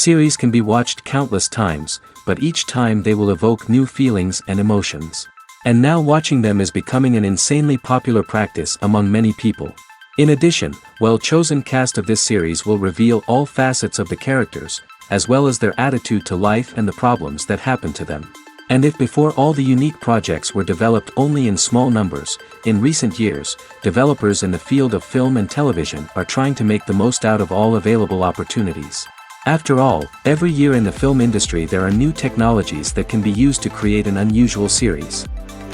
Series can be watched countless times, but each time they will evoke new feelings and emotions. And now watching them is becoming an insanely popular practice among many people. In addition, well-chosen cast of this series will reveal all facets of the characters, as well as their attitude to life and the problems that happen to them. And if before all the unique projects were developed only in small numbers, in recent years, developers in the field of film and television are trying to make the most out of all available opportunities. After all, every year in the film industry there are new technologies that can be used to create an unusual series.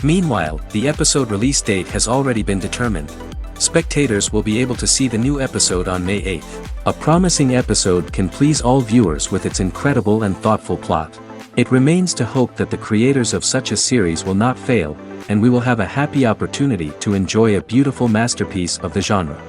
Meanwhile, the episode release date has already been determined. Spectators will be able to see the new episode on May 8th. A promising episode can please all viewers with its incredible and thoughtful plot. It remains to hope that the creators of such a series will not fail, and we will have a happy opportunity to enjoy a beautiful masterpiece of the genre.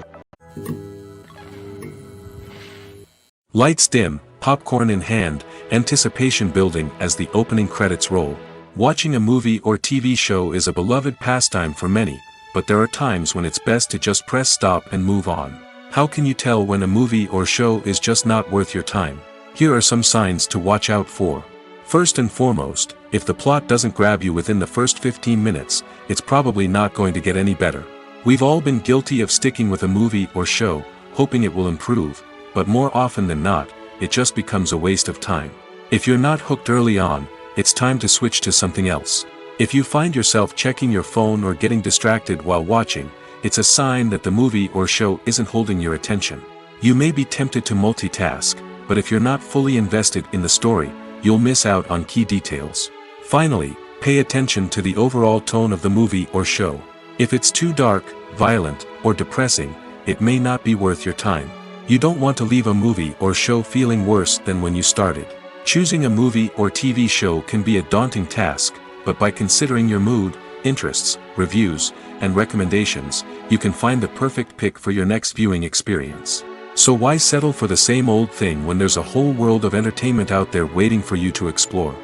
Lights dim, popcorn in hand, anticipation building as the opening credits roll. Watching a movie or TV show is a beloved pastime for many, but there are times when it's best to just press stop and move on. How can you tell when a movie or show is just not worth your time? Here are some signs to watch out for. First and foremost, if the plot doesn't grab you within the first 15 minutes, it's probably not going to get any better. We've all been guilty of sticking with a movie or show, hoping it will improve, but more often than not, it just becomes a waste of time. If you're not hooked early on, it's time to switch to something else. If you find yourself checking your phone or getting distracted while watching, it's a sign that the movie or show isn't holding your attention. You may be tempted to multitask, but if you're not fully invested in the story, you'll miss out on key details. Finally, pay attention to the overall tone of the movie or show. If it's too dark, violent, or depressing, it may not be worth your time. You don't want to leave a movie or show feeling worse than when you started. Choosing a movie or TV show can be a daunting task, but by considering your mood, interests, reviews, and recommendations, you can find the perfect pick for your next viewing experience. So why settle for the same old thing when there's a whole world of entertainment out there waiting for you to explore?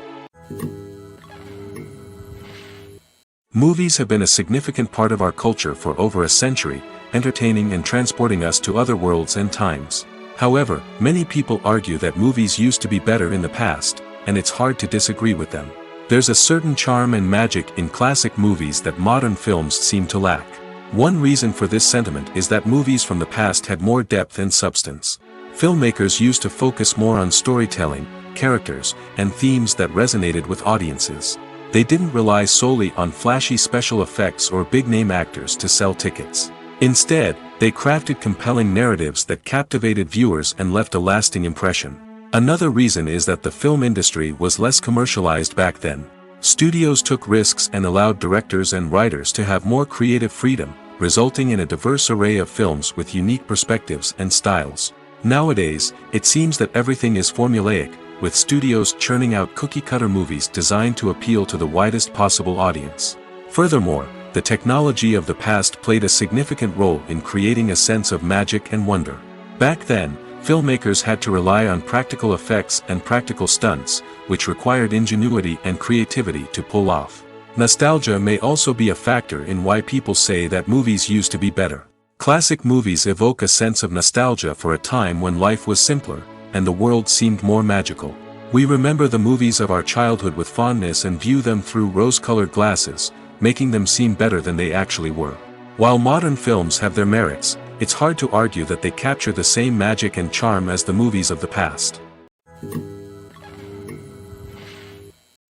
Movies have been a significant part of our culture for over a century, entertaining and transporting us to other worlds and times. However, many people argue that movies used to be better in the past, and it's hard to disagree with them. There's a certain charm and magic in classic movies that modern films seem to lack. One reason for this sentiment is that movies from the past had more depth and substance. Filmmakers used to focus more on storytelling, characters, and themes that resonated with audiences. They didn't rely solely on flashy special effects or big-name actors to sell tickets. Instead, they crafted compelling narratives that captivated viewers and left a lasting impression. Another reason is that the film industry was less commercialized back then. Studios took risks and allowed directors and writers to have more creative freedom, resulting in a diverse array of films with unique perspectives and styles. Nowadays, it seems that everything is formulaic, with studios churning out cookie-cutter movies designed to appeal to the widest possible audience. Furthermore, the technology of the past played a significant role in creating a sense of magic and wonder. Back then, filmmakers had to rely on practical effects and practical stunts, which required ingenuity and creativity to pull off. Nostalgia may also be a factor in why people say that movies used to be better. Classic movies evoke a sense of nostalgia for a time when life was simpler, and the world seemed more magical. We remember the movies of our childhood with fondness and view them through rose-colored glasses, making them seem better than they actually were. While modern films have their merits, it's hard to argue that they capture the same magic and charm as the movies of the past.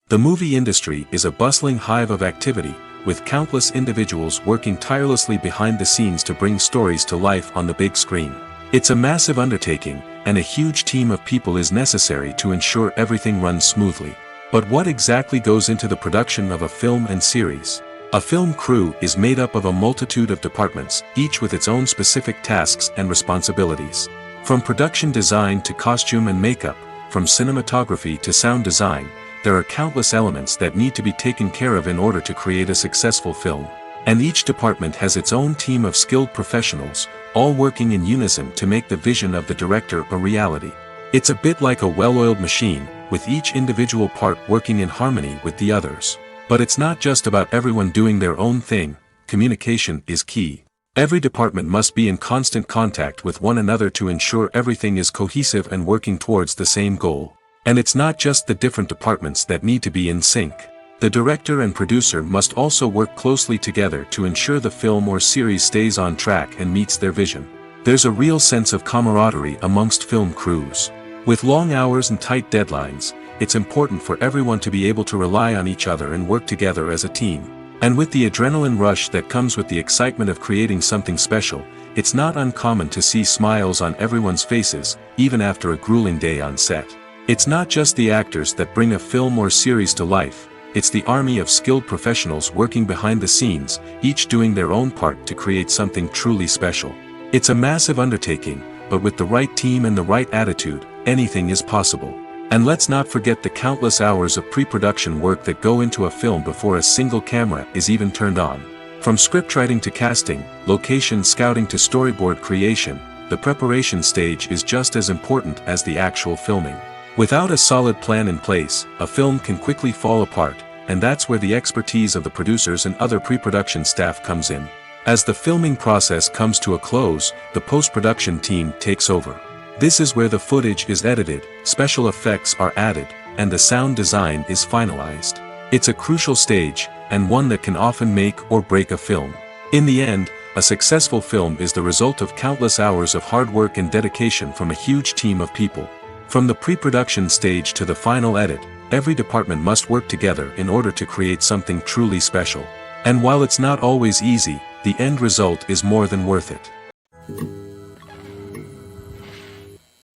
The movie industry is a bustling hive of activity, with countless individuals working tirelessly behind the scenes to bring stories to life on the big screen. It's a massive undertaking, and a huge team of people is necessary to ensure everything runs smoothly. But what exactly goes into the production of a film and series? A film crew is made up of a multitude of departments, each with its own specific tasks and responsibilities. From production design to costume and makeup, from cinematography to sound design, there are countless elements that need to be taken care of in order to create a successful film. And each department has its own team of skilled professionals, all working in unison to make the vision of the director a reality. It's a bit like a well-oiled machine, with each individual part working in harmony with the others. But it's not just about everyone doing their own thing, communication is key. Every department must be in constant contact with one another to ensure everything is cohesive and working towards the same goal. And it's not just the different departments that need to be in sync. The director and producer must also work closely together to ensure the film or series stays on track and meets their vision. There's a real sense of camaraderie amongst film crews. With long hours and tight deadlines, it's important for everyone to be able to rely on each other and work together as a team. And with the adrenaline rush that comes with the excitement of creating something special, it's not uncommon to see smiles on everyone's faces, even after a grueling day on set. It's not just the actors that bring a film or series to life, it's the army of skilled professionals working behind the scenes, each doing their own part to create something truly special. It's a massive undertaking, but with the right team and the right attitude, anything is possible. And let's not forget the countless hours of pre-production work that go into a film before a single camera is even turned on. From scriptwriting to casting, location scouting to storyboard creation, the preparation stage is just as important as the actual filming. Without a solid plan in place, a film can quickly fall apart, and that's where the expertise of the producers and other pre-production staff comes in. As the filming process comes to a close, the post-production team takes over. This is where the footage is edited, special effects are added, and the sound design is finalized. It's a crucial stage, and one that can often make or break a film. In the end, a successful film is the result of countless hours of hard work and dedication from a huge team of people. From the pre-production stage to the final edit, every department must work together in order to create something truly special. And while it's not always easy, the end result is more than worth it.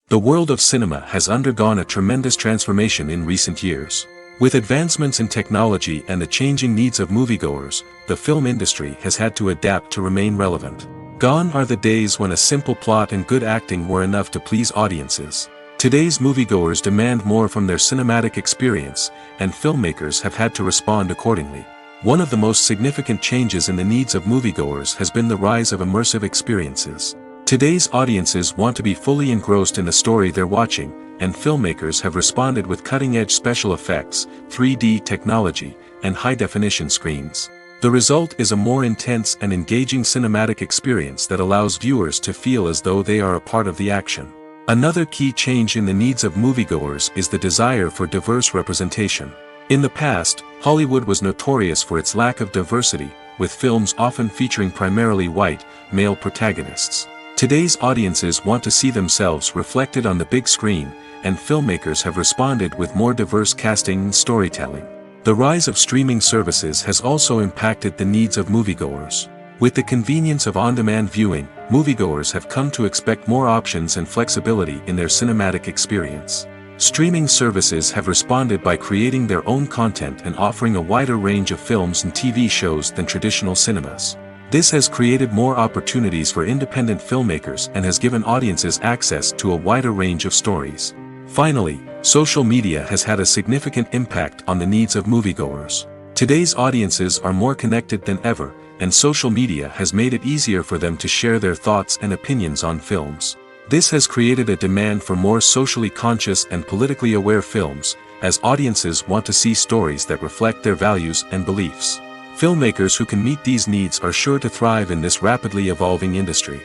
The world of cinema has undergone a tremendous transformation in recent years. With advancements in technology and the changing needs of moviegoers, the film industry has had to adapt to remain relevant. Gone are the days when a simple plot and good acting were enough to please audiences. Today's moviegoers demand more from their cinematic experience, and filmmakers have had to respond accordingly. One of the most significant changes in the needs of moviegoers has been the rise of immersive experiences. Today's audiences want to be fully engrossed in the story they're watching, and filmmakers have responded with cutting-edge special effects, 3D technology, and high-definition screens. The result is a more intense and engaging cinematic experience that allows viewers to feel as though they are a part of the action. Another key change in the needs of moviegoers is the desire for diverse representation. In the past, Hollywood was notorious for its lack of diversity, with films often featuring primarily white, male protagonists. Today's audiences want to see themselves reflected on the big screen, and filmmakers have responded with more diverse casting and storytelling. The rise of streaming services has also impacted the needs of moviegoers. With the convenience of on-demand viewing, moviegoers have come to expect more options and flexibility in their cinematic experience. Streaming services have responded by creating their own content and offering a wider range of films and TV shows than traditional cinemas. This has created more opportunities for independent filmmakers and has given audiences access to a wider range of stories. Finally, social media has had a significant impact on the needs of moviegoers. Today's audiences are more connected than ever, and social media has made it easier for them to share their thoughts and opinions on films. This has created a demand for more socially conscious and politically aware films, as audiences want to see stories that reflect their values and beliefs. Filmmakers who can meet these needs are sure to thrive in this rapidly evolving industry.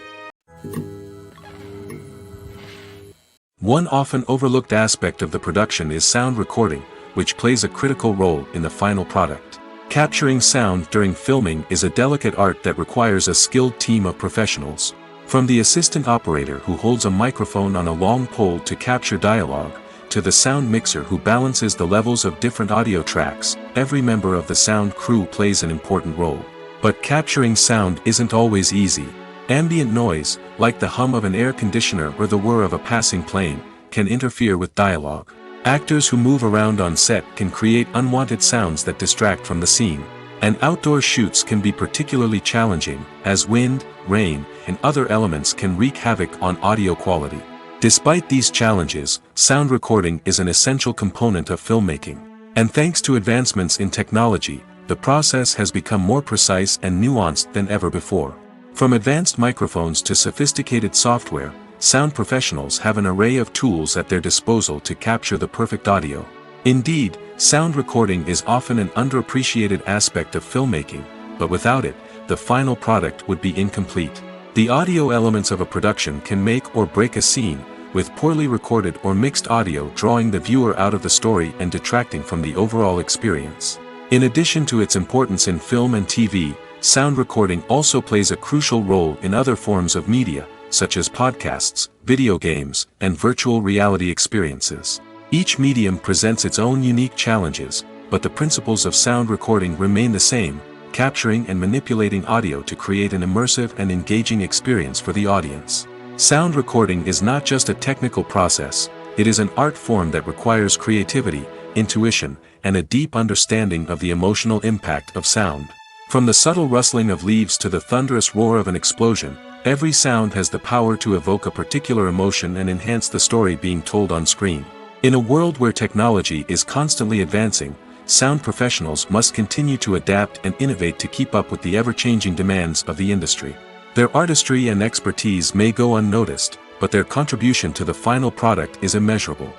One often overlooked aspect of the production is sound recording, which plays a critical role in the final product. Capturing sound during filming is a delicate art that requires a skilled team of professionals. From the assistant operator who holds a microphone on a long pole to capture dialogue, to the sound mixer who balances the levels of different audio tracks, every member of the sound crew plays an important role. But capturing sound isn't always easy. Ambient noise, like the hum of an air conditioner or the whir of a passing plane, can interfere with dialogue. Actors who move around on set can create unwanted sounds that distract from the scene. And outdoor shoots can be particularly challenging, as wind, rain, and other elements can wreak havoc on audio quality. Despite these challenges, sound recording is an essential component of filmmaking. And thanks to advancements in technology, the process has become more precise and nuanced than ever before. From advanced microphones to sophisticated software, sound professionals have an array of tools at their disposal to capture the perfect audio. Indeed, sound recording is often an underappreciated aspect of filmmaking, but without it, the final product would be incomplete. The audio elements of a production can make or break a scene, with poorly recorded or mixed audio drawing the viewer out of the story and detracting from the overall experience. In addition to its importance in film and TV, sound recording also plays a crucial role in other forms of media, such as podcasts, video games, and virtual reality experiences. Each medium presents its own unique challenges, but the principles of sound recording remain the same, capturing and manipulating audio to create an immersive and engaging experience for the audience. Sound recording is not just a technical process, it is an art form that requires creativity, intuition, and a deep understanding of the emotional impact of sound. From the subtle rustling of leaves to the thunderous roar of an explosion, every sound has the power to evoke a particular emotion and enhance the story being told on screen. In a world where technology is constantly advancing, sound professionals must continue to adapt and innovate to keep up with the ever-changing demands of the industry. Their artistry and expertise may go unnoticed, but their contribution to the final product is immeasurable.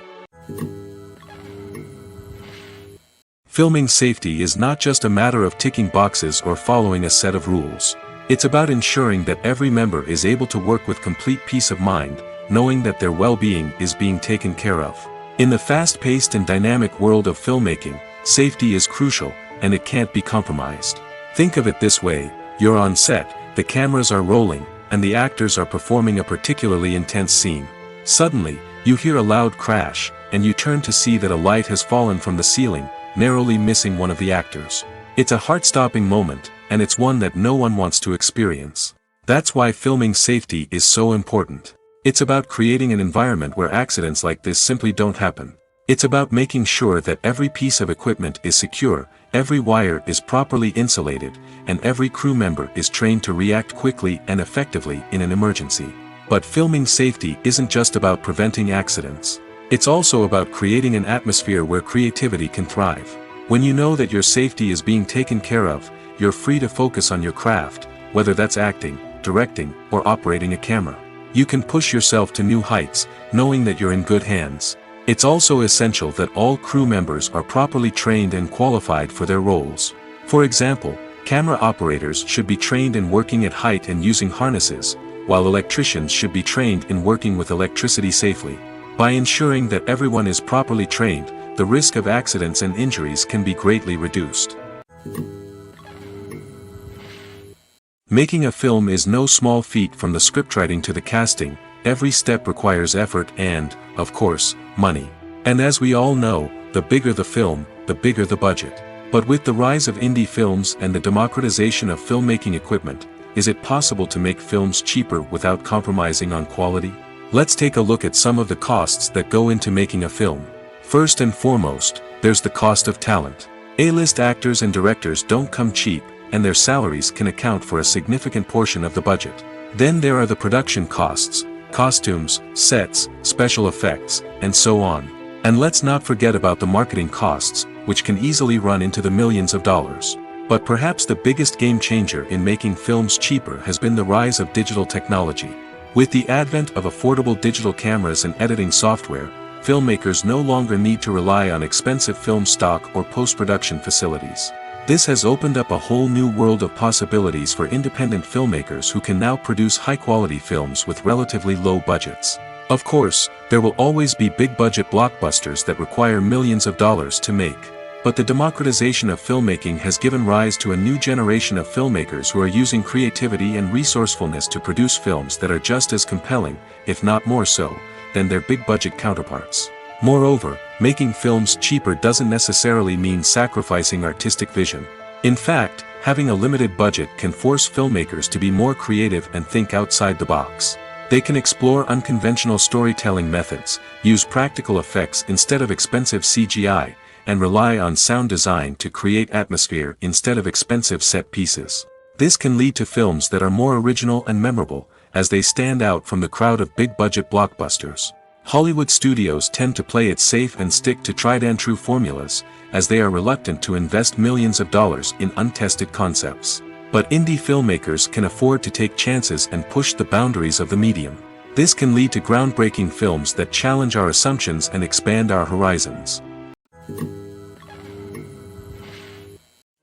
Filming safety is not just a matter of ticking boxes or following a set of rules. It's about ensuring that every member is able to work with complete peace of mind, knowing that their well-being is being taken care of. In the fast-paced and dynamic world of filmmaking, safety is crucial, and it can't be compromised. Think of it this way: you're on set, the cameras are rolling, and the actors are performing a particularly intense scene. Suddenly, you hear a loud crash, and you turn to see that a light has fallen from the ceiling, narrowly missing one of the actors. It's a heart-stopping moment, and it's one that no one wants to experience. That's why filming safety is so important. It's about creating an environment where accidents like this simply don't happen. It's about making sure that every piece of equipment is secure, every wire is properly insulated, and every crew member is trained to react quickly and effectively in an emergency. But filming safety isn't just about preventing accidents. It's also about creating an atmosphere where creativity can thrive. When you know that your safety is being taken care of, you're free to focus on your craft, whether that's acting, directing, or operating a camera. You can push yourself to new heights, knowing that you're in good hands. It's also essential that all crew members are properly trained and qualified for their roles. For example, camera operators should be trained in working at height and using harnesses, while electricians should be trained in working with electricity safely. By ensuring that everyone is properly trained, the risk of accidents and injuries can be greatly reduced. Making a film is no small feat. From the scriptwriting to the casting, every step requires effort and, of course, money. And as we all know, the bigger the film, the bigger the budget. But with the rise of indie films and the democratization of filmmaking equipment, is it possible to make films cheaper without compromising on quality? Let's take a look at some of the costs that go into making a film. First and foremost, there's the cost of talent. A-list actors and directors don't come cheap, and their salaries can account for a significant portion of the budget. Then there are the production costs, costumes, sets, special effects, and so on. And let's not forget about the marketing costs, which can easily run into the millions of dollars. But perhaps the biggest game changer in making films cheaper has been the rise of digital technology. With the advent of affordable digital cameras and editing software, filmmakers no longer need to rely on expensive film stock or post-production facilities. This has opened up a whole new world of possibilities for independent filmmakers who can now produce high-quality films with relatively low budgets. Of course, there will always be big-budget blockbusters that require millions of dollars to make. But the democratization of filmmaking has given rise to a new generation of filmmakers who are using creativity and resourcefulness to produce films that are just as compelling, if not more so, than their big-budget counterparts. Moreover, making films cheaper doesn't necessarily mean sacrificing artistic vision. In fact, having a limited budget can force filmmakers to be more creative and think outside the box. They can explore unconventional storytelling methods, use practical effects instead of expensive CGI, and rely on sound design to create atmosphere instead of expensive set pieces. This can lead to films that are more original and memorable, as they stand out from the crowd of big-budget blockbusters. Hollywood studios tend to play it safe and stick to tried-and-true formulas, as they are reluctant to invest millions of dollars in untested concepts. But indie filmmakers can afford to take chances and push the boundaries of the medium. This can lead to groundbreaking films that challenge our assumptions and expand our horizons.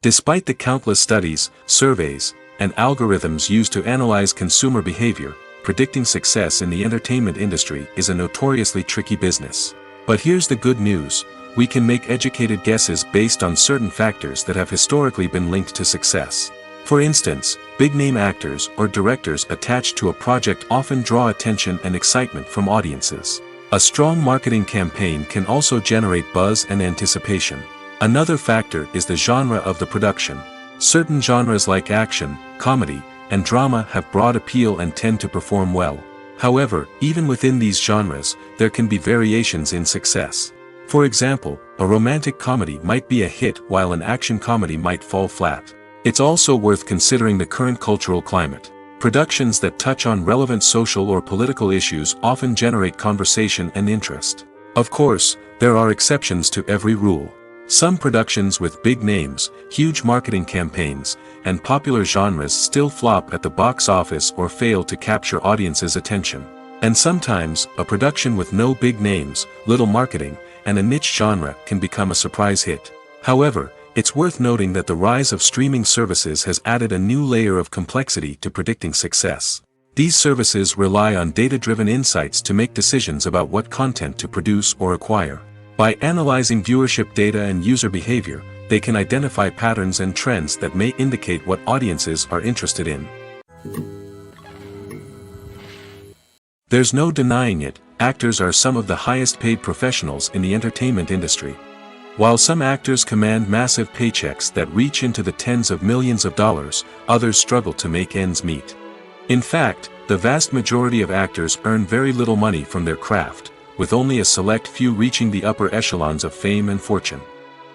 Despite the countless studies, surveys, and algorithms used to analyze consumer behavior, predicting success in the entertainment industry is a notoriously tricky business. But here's the good news: we can make educated guesses based on certain factors that have historically been linked to success. For instance, big-name actors or directors attached to a project often draw attention and excitement from audiences. A strong marketing campaign can also generate buzz and anticipation. Another factor is the genre of the production. Certain genres like action, comedy, and drama have broad appeal and tend to perform well. However, even within these genres, there can be variations in success. For example, a romantic comedy might be a hit while an action comedy might fall flat. It's also worth considering the current cultural climate. Productions that touch on relevant social or political issues often generate conversation and interest. Of course, there are exceptions to every rule. Some productions with big names, huge marketing campaigns, and popular genres still flop at the box office or fail to capture audiences' attention. And sometimes, a production with no big names, little marketing, and a niche genre can become a surprise hit. However, it's worth noting that the rise of streaming services has added a new layer of complexity to predicting success. These services rely on data-driven insights to make decisions about what content to produce or acquire. By analyzing viewership data and user behavior, they can identify patterns and trends that may indicate what audiences are interested in. There's no denying it, actors are some of the highest-paid professionals in the entertainment industry. While some actors command massive paychecks that reach into the tens of millions of dollars, others struggle to make ends meet. In fact, the vast majority of actors earn very little money from their craft, with only a select few reaching the upper echelons of fame and fortune.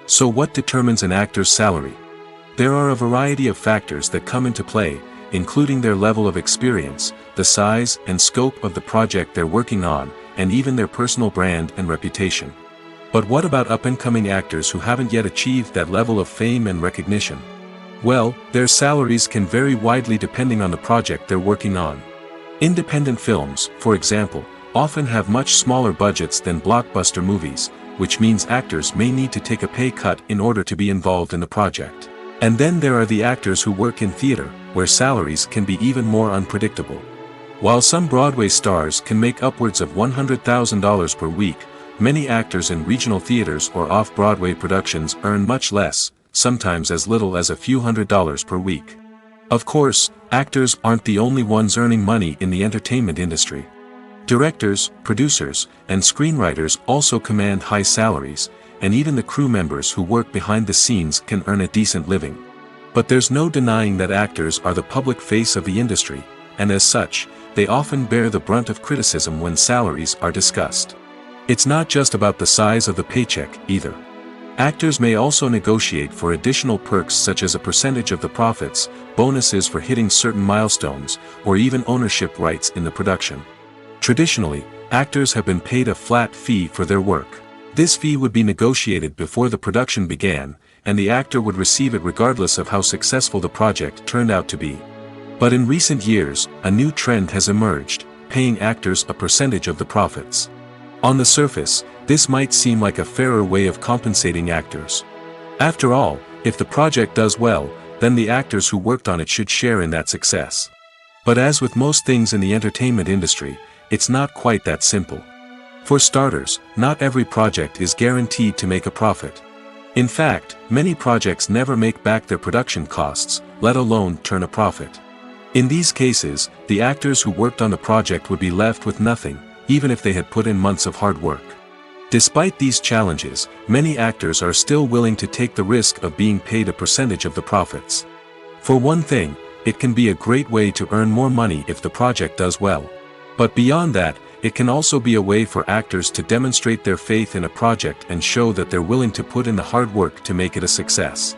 So what determines an actor's salary? There are a variety of factors that come into play, including their level of experience, the size and scope of the project they're working on, and even their personal brand and reputation. But what about up-and-coming actors who haven't yet achieved that level of fame and recognition? Well, their salaries can vary widely depending on the project they're working on. Independent films, for example, often have much smaller budgets than blockbuster movies, which means actors may need to take a pay cut in order to be involved in the project. And then there are the actors who work in theater, where salaries can be even more unpredictable. While some Broadway stars can make upwards of $100,000 per week, many actors in regional theaters or off-Broadway productions earn much less, sometimes as little as a few $100s per week. Of course, actors aren't the only ones earning money in the entertainment industry. Directors, producers, and screenwriters also command high salaries, and even the crew members who work behind the scenes can earn a decent living. But there's no denying that actors are the public face of the industry, and as such, they often bear the brunt of criticism when salaries are discussed. It's not just about the size of the paycheck, either. Actors may also negotiate for additional perks such as a percentage of the profits, bonuses for hitting certain milestones, or even ownership rights in the production. Traditionally, actors have been paid a flat fee for their work. This fee would be negotiated before the production began, and the actor would receive it regardless of how successful the project turned out to be. But in recent years, a new trend has emerged, paying actors a percentage of the profits. On the surface, this might seem like a fairer way of compensating actors. After all, if the project does well, then the actors who worked on it should share in that success. But as with most things in the entertainment industry, it's not quite that simple. For starters, not every project is guaranteed to make a profit. In fact, many projects never make back their production costs, let alone turn a profit. In these cases, the actors who worked on the project would be left with nothing, even if they had put in months of hard work. Despite these challenges, many actors are still willing to take the risk of being paid a percentage of the profits. For one thing, it can be a great way to earn more money if the project does well. But beyond that, it can also be a way for actors to demonstrate their faith in a project and show that they're willing to put in the hard work to make it a success.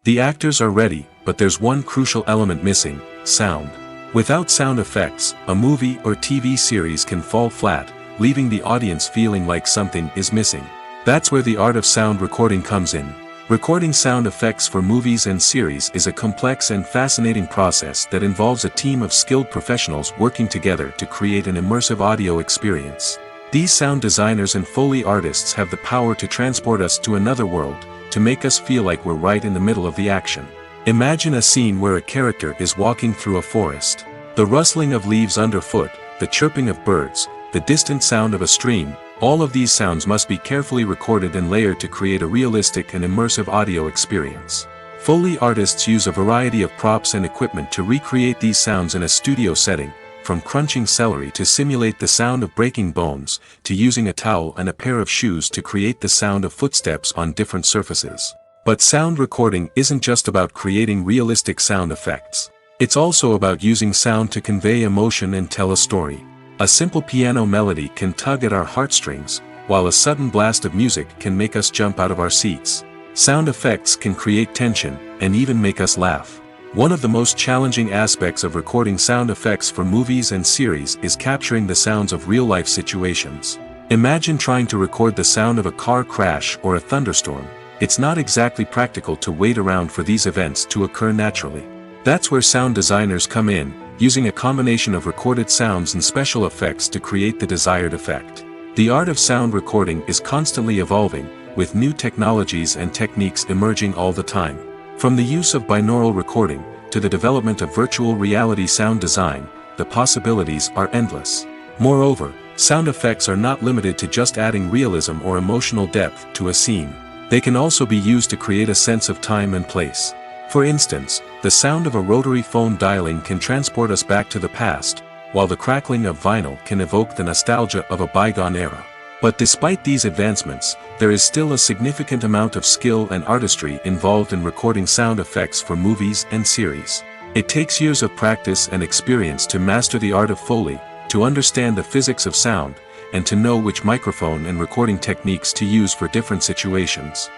The actors are ready, but there's one crucial element missing: sound. Without sound effects, a movie or TV series can fall flat, leaving the audience feeling like something is missing. That's where the art of sound recording comes in. Recording sound effects for movies and series is a complex and fascinating process that involves a team of skilled professionals working together to create an immersive audio experience. These sound designers and Foley artists have the power to transport us to another world, to make us feel like we're right in the middle of the action. Imagine a scene where a character is walking through a forest. The rustling of leaves underfoot, the chirping of birds, the distant sound of a stream, all of these sounds must be carefully recorded and layered to create a realistic and immersive audio experience. Foley artists use a variety of props and equipment to recreate these sounds in a studio setting, from crunching celery to simulate the sound of breaking bones, to using a towel and a pair of shoes to create the sound of footsteps on different surfaces. But sound recording isn't just about creating realistic sound effects. It's also about using sound to convey emotion and tell a story. A simple piano melody can tug at our heartstrings, while a sudden blast of music can make us jump out of our seats. Sound effects can create tension, and even make us laugh. One of the most challenging aspects of recording sound effects for movies and series is capturing the sounds of real-life situations. Imagine trying to record the sound of a car crash or a thunderstorm. It's not exactly practical to wait around for these events to occur naturally. That's where sound designers come in, using a combination of recorded sounds and special effects to create the desired effect. The art of sound recording is constantly evolving, with new technologies and techniques emerging all the time. From the use of binaural recording, to the development of virtual reality sound design, the possibilities are endless. Moreover, sound effects are not limited to just adding realism or emotional depth to a scene. They can also be used to create a sense of time and place. For instance, the sound of a rotary phone dialing can transport us back to the past, while the crackling of vinyl can evoke the nostalgia of a bygone era. But despite these advancements, there is still a significant amount of skill and artistry involved in recording sound effects for movies and series. It takes years of practice and experience to master the art of Foley, to understand the physics of sound, and to know which microphone and recording techniques to use for different situations.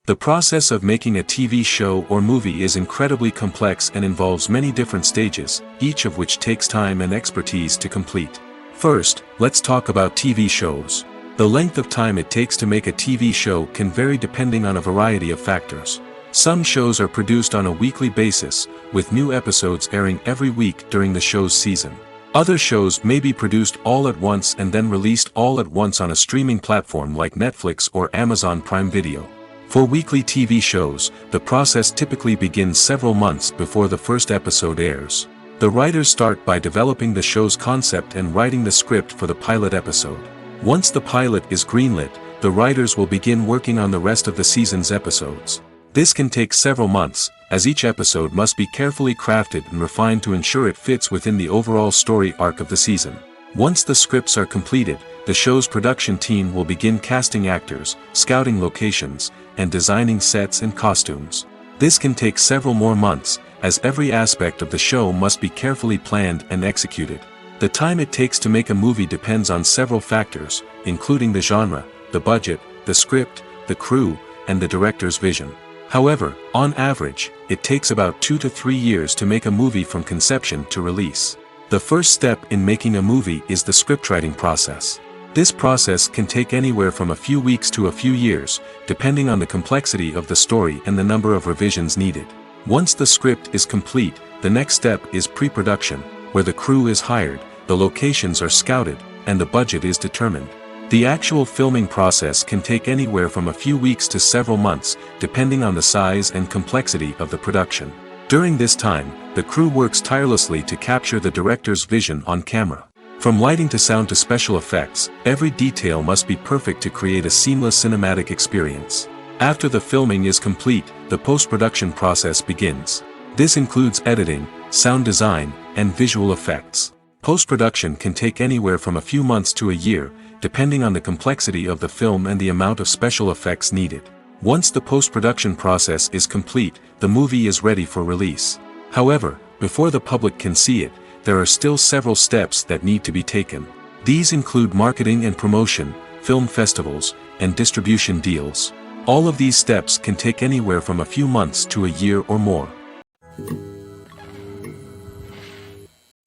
The process of making a TV show or movie is incredibly complex and involves many different stages, each of which takes time and expertise to complete. First, let's talk about TV shows. The length of time it takes to make a TV show can vary depending on a variety of factors. Some shows are produced on a weekly basis, with new episodes airing every week during the show's season. Other shows may be produced all at once and then released all at once on a streaming platform like Netflix or Amazon Prime Video. For weekly TV shows, the process typically begins several months before the first episode airs. The writers start by developing the show's concept and writing the script for the pilot episode. Once the pilot is greenlit, the writers will begin working on the rest of the season's episodes. This can take several months, as each episode must be carefully crafted and refined to ensure it fits within the overall story arc of the season. Once the scripts are completed, the show's production team will begin casting actors, scouting locations, and designing sets and costumes. This can take several more months, as every aspect of the show must be carefully planned and executed. The time it takes to make a movie depends on several factors, including the genre, the budget, the script, the crew, and the director's vision. However, on average, it takes about 2 to 3 years to make a movie from conception to release. The first step in making a movie is the scriptwriting process. This process can take anywhere from a few weeks to a few years, depending on the complexity of the story and the number of revisions needed. Once the script is complete, the next step is pre-production, where the crew is hired, the locations are scouted, and the budget is determined. The actual filming process can take anywhere from a few weeks to several months, depending on the size and complexity of the production. During this time, the crew works tirelessly to capture the director's vision on camera. From lighting to sound to special effects, every detail must be perfect to create a seamless cinematic experience. After the filming is complete, the post-production process begins. This includes editing, sound design, and visual effects. Post-production can take anywhere from a few months to a year, depending on the complexity of the film and the amount of special effects needed. Once the post-production process is complete, the movie is ready for release. However, before the public can see it, there are still several steps that need to be taken. These include marketing and promotion, film festivals, and distribution deals. All of these steps can take anywhere from a few months to a year or more.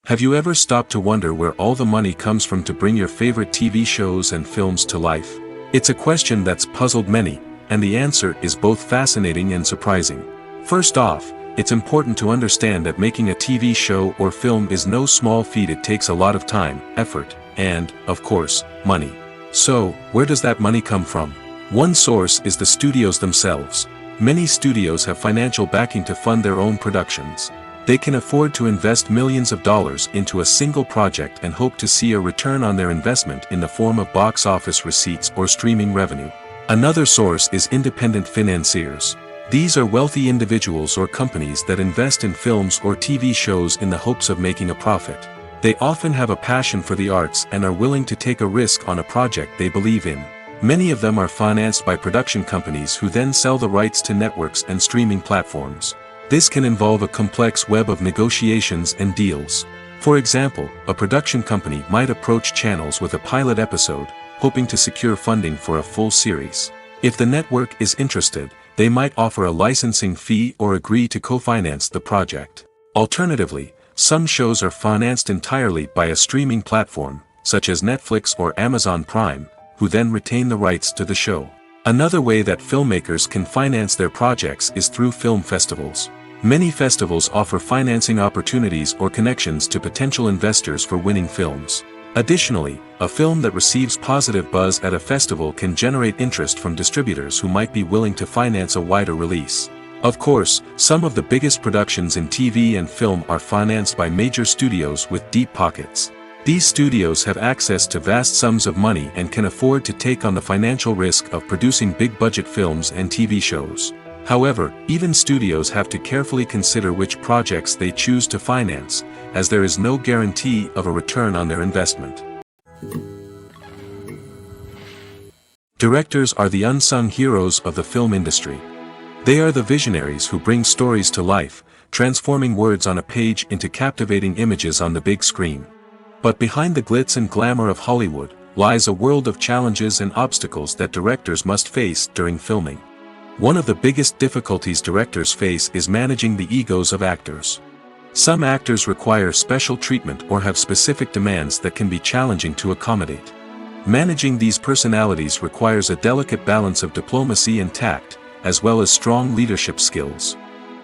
Have you ever stopped to wonder where all the money comes from to bring your favorite TV shows and films to life? It's a question that's puzzled many, and the answer is both fascinating and surprising. First off, it's important to understand that making a TV show or film is no small feat. It takes a lot of time, effort, and, of course, money. So, where does that money come from? One source is the studios themselves. Many studios have financial backing to fund their own productions. They can afford to invest millions of dollars into a single project and hope to see a return on their investment in the form of box office receipts or streaming revenue. Another source is independent financiers. These are wealthy individuals or companies that invest in films or TV shows in the hopes of making a profit. They often have a passion for the arts and are willing to take a risk on a project they believe in. Many of them are financed by production companies who then sell the rights to networks and streaming platforms. This can involve a complex web of negotiations and deals. For example, a production company might approach channels with a pilot episode, hoping to secure funding for a full series. If the network is interested, they might offer a licensing fee or agree to co-finance the project. Alternatively, some shows are financed entirely by a streaming platform, such as Netflix or Amazon Prime, who then retain the rights to the show. Another way that filmmakers can finance their projects is through film festivals. Many festivals offer financing opportunities or connections to potential investors for winning films. Additionally, a film that receives positive buzz at a festival can generate interest from distributors who might be willing to finance a wider release. Of course, some of the biggest productions in TV and film are financed by major studios with deep pockets. These studios have access to vast sums of money and can afford to take on the financial risk of producing big-budget films and TV shows. However, even studios have to carefully consider which projects they choose to finance, as there is no guarantee of a return on their investment. Directors are the unsung heroes of the film industry. They are the visionaries who bring stories to life, transforming words on a page into captivating images on the big screen. But behind the glitz and glamour of Hollywood, lies a world of challenges and obstacles that directors must face during filming. One of the biggest difficulties directors face is managing the egos of actors. Some actors require special treatment or have specific demands that can be challenging to accommodate. Managing these personalities requires a delicate balance of diplomacy and tact, as well as strong leadership skills.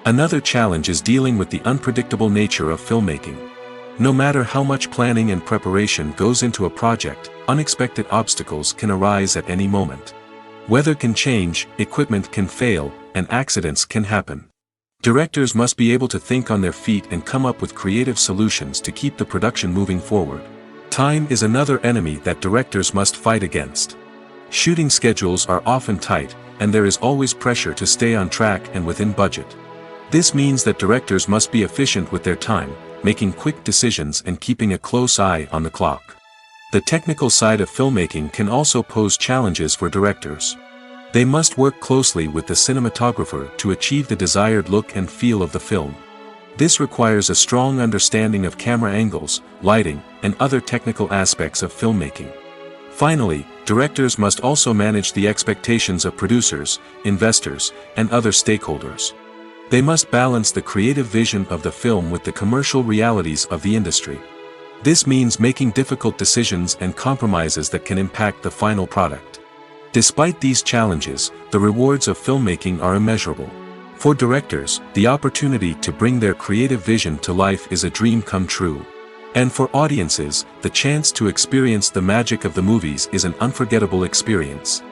Another challenge is dealing with the unpredictable nature of filmmaking. No matter how much planning and preparation goes into a project, unexpected obstacles can arise at any moment. Weather can change, equipment can fail, and accidents can happen. Directors must be able to think on their feet and come up with creative solutions to keep the production moving forward. Time is another enemy that directors must fight against. Shooting schedules are often tight, and there is always pressure to stay on track and within budget. This means that directors must be efficient with their time, making quick decisions and keeping a close eye on the clock. The technical side of filmmaking can also pose challenges for directors. They must work closely with the cinematographer to achieve the desired look and feel of the film. This requires a strong understanding of camera angles, lighting, and other technical aspects of filmmaking. Finally, directors must also manage the expectations of producers, investors, and other stakeholders. They must balance the creative vision of the film with the commercial realities of the industry. This means making difficult decisions and compromises that can impact the final product. Despite these challenges, the rewards of filmmaking are immeasurable. For directors, the opportunity to bring their creative vision to life is a dream come true. And for audiences, the chance to experience the magic of the movies is an unforgettable experience.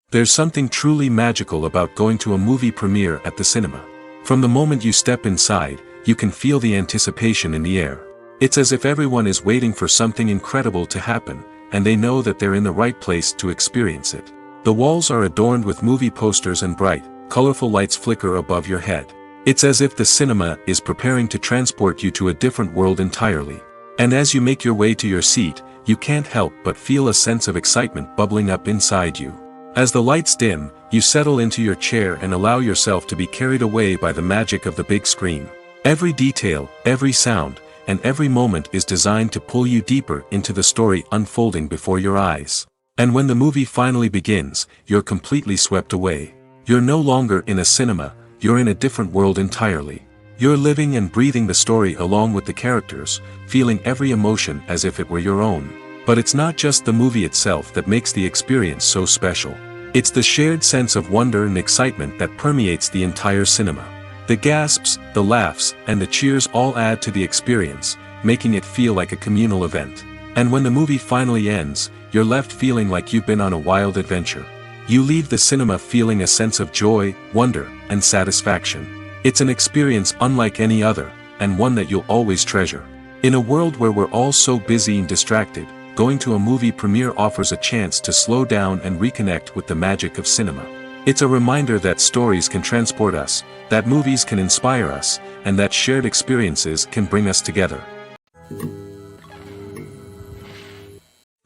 There's something truly magical about going to a movie premiere at the cinema. From the moment you step inside, you can feel the anticipation in the air. It's as if everyone is waiting for something incredible to happen, and they know that they're in the right place to experience it. The walls are adorned with movie posters and bright, colorful lights flicker above your head. It's as if the cinema is preparing to transport you to a different world entirely. And as you make your way to your seat, you can't help but feel a sense of excitement bubbling up inside you. As the lights dim, you settle into your chair and allow yourself to be carried away by the magic of the big screen. Every detail, every sound, and every moment is designed to pull you deeper into the story unfolding before your eyes. And when the movie finally begins, you're completely swept away. You're no longer in a cinema, you're in a different world entirely. You're living and breathing the story along with the characters, feeling every emotion as if it were your own. But it's not just the movie itself that makes the experience so special. It's the shared sense of wonder and excitement that permeates the entire cinema. The gasps, the laughs, and the cheers all add to the experience, making it feel like a communal event. And when the movie finally ends, you're left feeling like you've been on a wild adventure. You leave the cinema feeling a sense of joy, wonder, and satisfaction. It's an experience unlike any other, and one that you'll always treasure. In a world where we're all so busy and distracted, going to a movie premiere offers a chance to slow down and reconnect with the magic of cinema. It's a reminder that stories can transport us, that movies can inspire us, and that shared experiences can bring us together.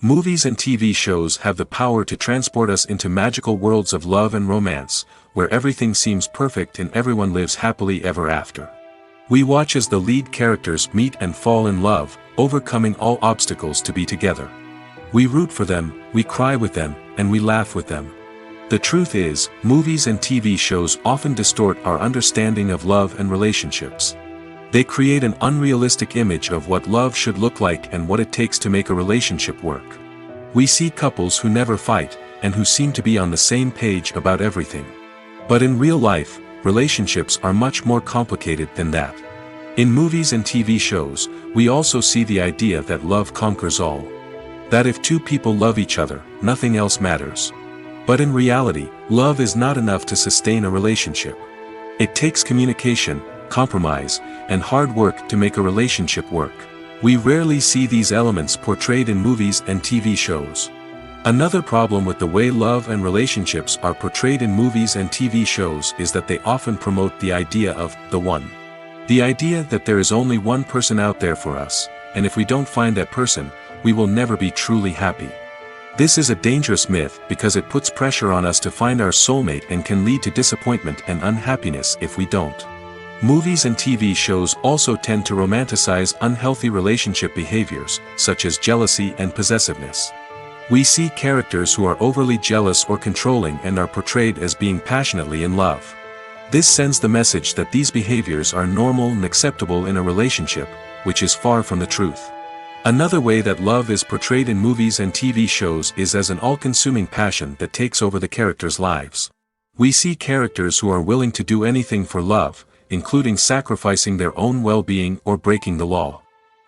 Movies and TV shows have the power to transport us into magical worlds of love and romance, where everything seems perfect and everyone lives happily ever after. We watch as the lead characters meet and fall in love, overcoming all obstacles to be together. We root for them, we cry with them, and we laugh with them. The truth is, movies and TV shows often distort our understanding of love and relationships. They create an unrealistic image of what love should look like and what it takes to make a relationship work. We see couples who never fight, and who seem to be on the same page about everything. But in real life, relationships are much more complicated than that. In movies and TV shows, we also see the idea that love conquers all. That if two people love each other, nothing else matters. But in reality, love is not enough to sustain a relationship. It takes communication, compromise, and hard work to make a relationship work. We rarely see these elements portrayed in movies and TV shows. Another problem with the way love and relationships are portrayed in movies and TV shows is that they often promote the idea of the one. The idea that there is only one person out there for us, and if we don't find that person, we will never be truly happy. This is a dangerous myth because it puts pressure on us to find our soulmate and can lead to disappointment and unhappiness if we don't. Movies and TV shows also tend to romanticize unhealthy relationship behaviors, such as jealousy and possessiveness. We see characters who are overly jealous or controlling and are portrayed as being passionately in love. This sends the message that these behaviors are normal and acceptable in a relationship, which is far from the truth. Another way that love is portrayed in movies and TV shows is as an all-consuming passion that takes over the characters' lives. We see characters who are willing to do anything for love, including sacrificing their own well-being or breaking the law.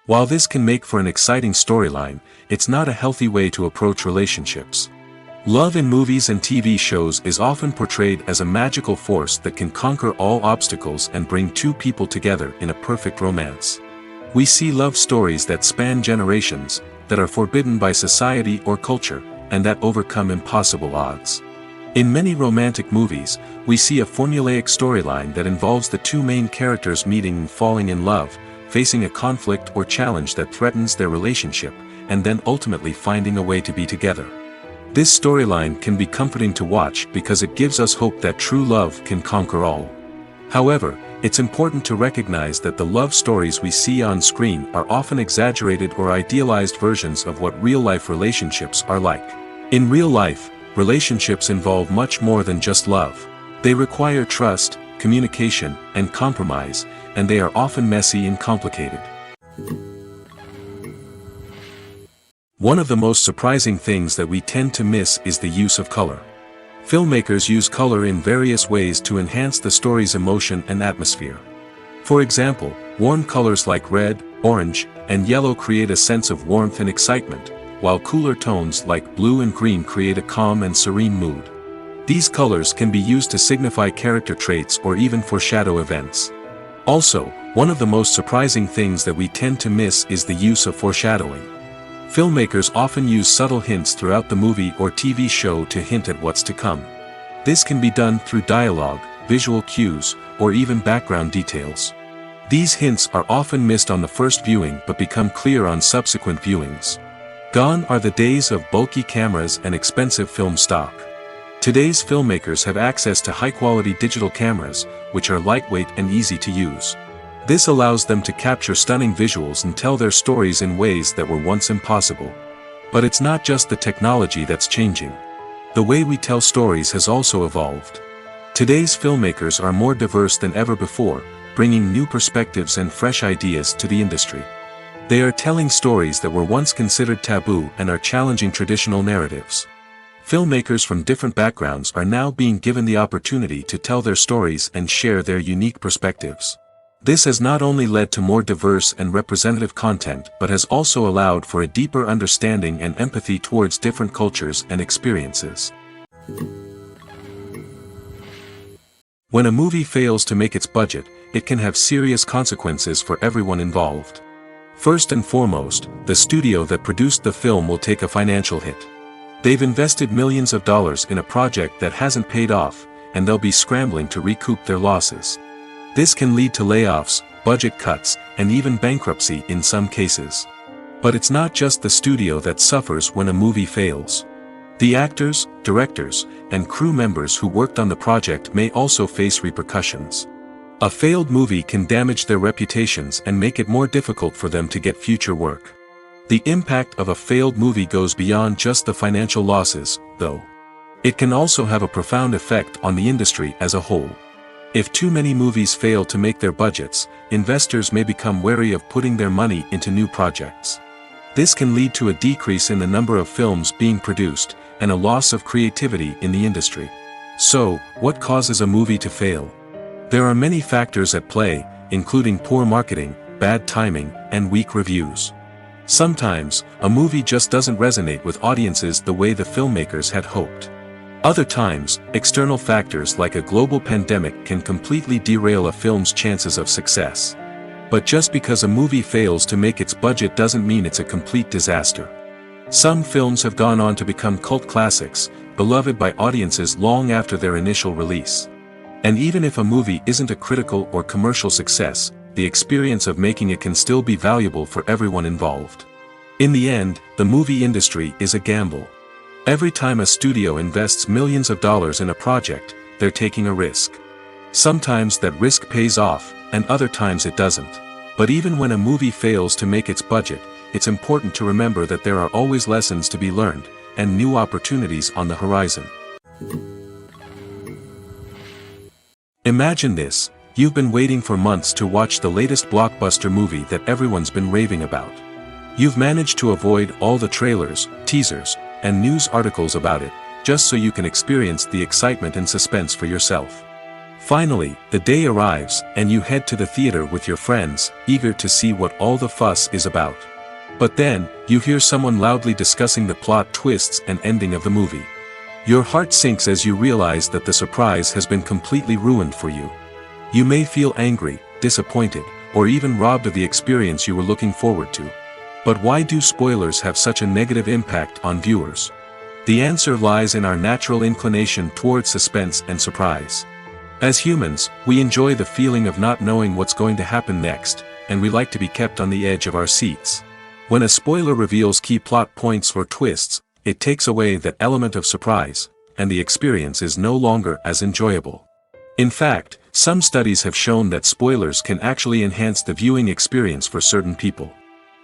While this can make for an exciting storyline, it's not a healthy way to approach relationships. Love in movies and TV shows is often portrayed as a magical force that can conquer all obstacles and bring two people together in a perfect romance. We see love stories that span generations, that are forbidden by society or culture, and that overcome impossible odds. In many romantic movies, we see a formulaic storyline that involves the two main characters meeting and falling in love, facing a conflict or challenge that threatens their relationship, and then ultimately finding a way to be together. This storyline can be comforting to watch because it gives us hope that true love can conquer all. However, it's important to recognize that the love stories we see on screen are often exaggerated or idealized versions of what real-life relationships are like. In real life, relationships involve much more than just love. They require trust, communication, and compromise, and they are often messy and complicated. One of the most surprising things that we tend to miss is the use of color. Filmmakers use color in various ways to enhance the story's emotion and atmosphere. For example, warm colors like red, orange, and yellow create a sense of warmth and excitement, while cooler tones like blue and green create a calm and serene mood. These colors can be used to signify character traits or even foreshadow events. Also, one of the most surprising things that we tend to miss is the use of foreshadowing. Filmmakers often use subtle hints throughout the movie or TV show to hint at what's to come. This can be done through dialogue, visual cues, or even background details. These hints are often missed on the first viewing but become clear on subsequent viewings. Gone are the days of bulky cameras and expensive film stock. Today's filmmakers have access to high-quality digital cameras, which are lightweight and easy to use. This allows them to capture stunning visuals and tell their stories in ways that were once impossible. But it's not just the technology that's changing. The way we tell stories has also evolved. Today's filmmakers are more diverse than ever before, bringing new perspectives and fresh ideas to the industry. They are telling stories that were once considered taboo and are challenging traditional narratives. Filmmakers from different backgrounds are now being given the opportunity to tell their stories and share their unique perspectives. This has not only led to more diverse and representative content but has also allowed for a deeper understanding and empathy towards different cultures and experiences. When a movie fails to make its budget, it can have serious consequences for everyone involved. First and foremost, the studio that produced the film will take a financial hit. They've invested millions of dollars in a project that hasn't paid off, and they'll be scrambling to recoup their losses. This can lead to layoffs, budget cuts, and even bankruptcy in some cases. But it's not just the studio that suffers when a movie fails. The actors, directors, and crew members who worked on the project may also face repercussions. A failed movie can damage their reputations and make it more difficult for them to get future work. The impact of a failed movie goes beyond just the financial losses, though. It can also have a profound effect on the industry as a whole. If too many movies fail to make their budgets, investors may become wary of putting their money into new projects. This can lead to a decrease in the number of films being produced, and a loss of creativity in the industry. So, what causes a movie to fail? There are many factors at play, including poor marketing, bad timing, and weak reviews. Sometimes, a movie just doesn't resonate with audiences the way the filmmakers had hoped. Other times, external factors like a global pandemic can completely derail a film's chances of success. But just because a movie fails to make its budget doesn't mean it's a complete disaster. Some films have gone on to become cult classics, beloved by audiences long after their initial release. And even if a movie isn't a critical or commercial success, the experience of making it can still be valuable for everyone involved. In the end, the movie industry is a gamble. Every time a studio invests millions of dollars in a project, they're taking a risk. Sometimes that risk pays off, and other times it doesn't. But even when a movie fails to make its budget, it's important to remember that there are always lessons to be learned, and new opportunities on the horizon. Imagine this: you've been waiting for months to watch the latest blockbuster movie that everyone's been raving about. You've managed to avoid all the trailers, teasers, and news articles about it, just so you can experience the excitement and suspense for yourself. Finally, the day arrives, and you head to the theater with your friends, eager to see what all the fuss is about. But then, you hear someone loudly discussing the plot twists and ending of the movie. Your heart sinks as you realize that the surprise has been completely ruined for you. You may feel angry, disappointed, or even robbed of the experience you were looking forward to. But why do spoilers have such a negative impact on viewers? The answer lies in our natural inclination towards suspense and surprise. As humans, we enjoy the feeling of not knowing what's going to happen next, and we like to be kept on the edge of our seats. When a spoiler reveals key plot points or twists, it takes away that element of surprise, and the experience is no longer as enjoyable. In fact, some studies have shown that spoilers can actually enhance the viewing experience for certain people.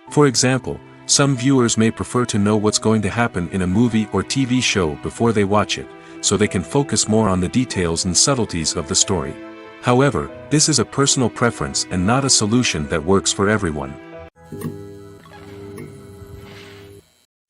For example, some viewers may prefer to know what's going to happen in a movie or TV show before they watch it, so they can focus more on the details and subtleties of the story. However, this is a personal preference and not a solution that works for everyone.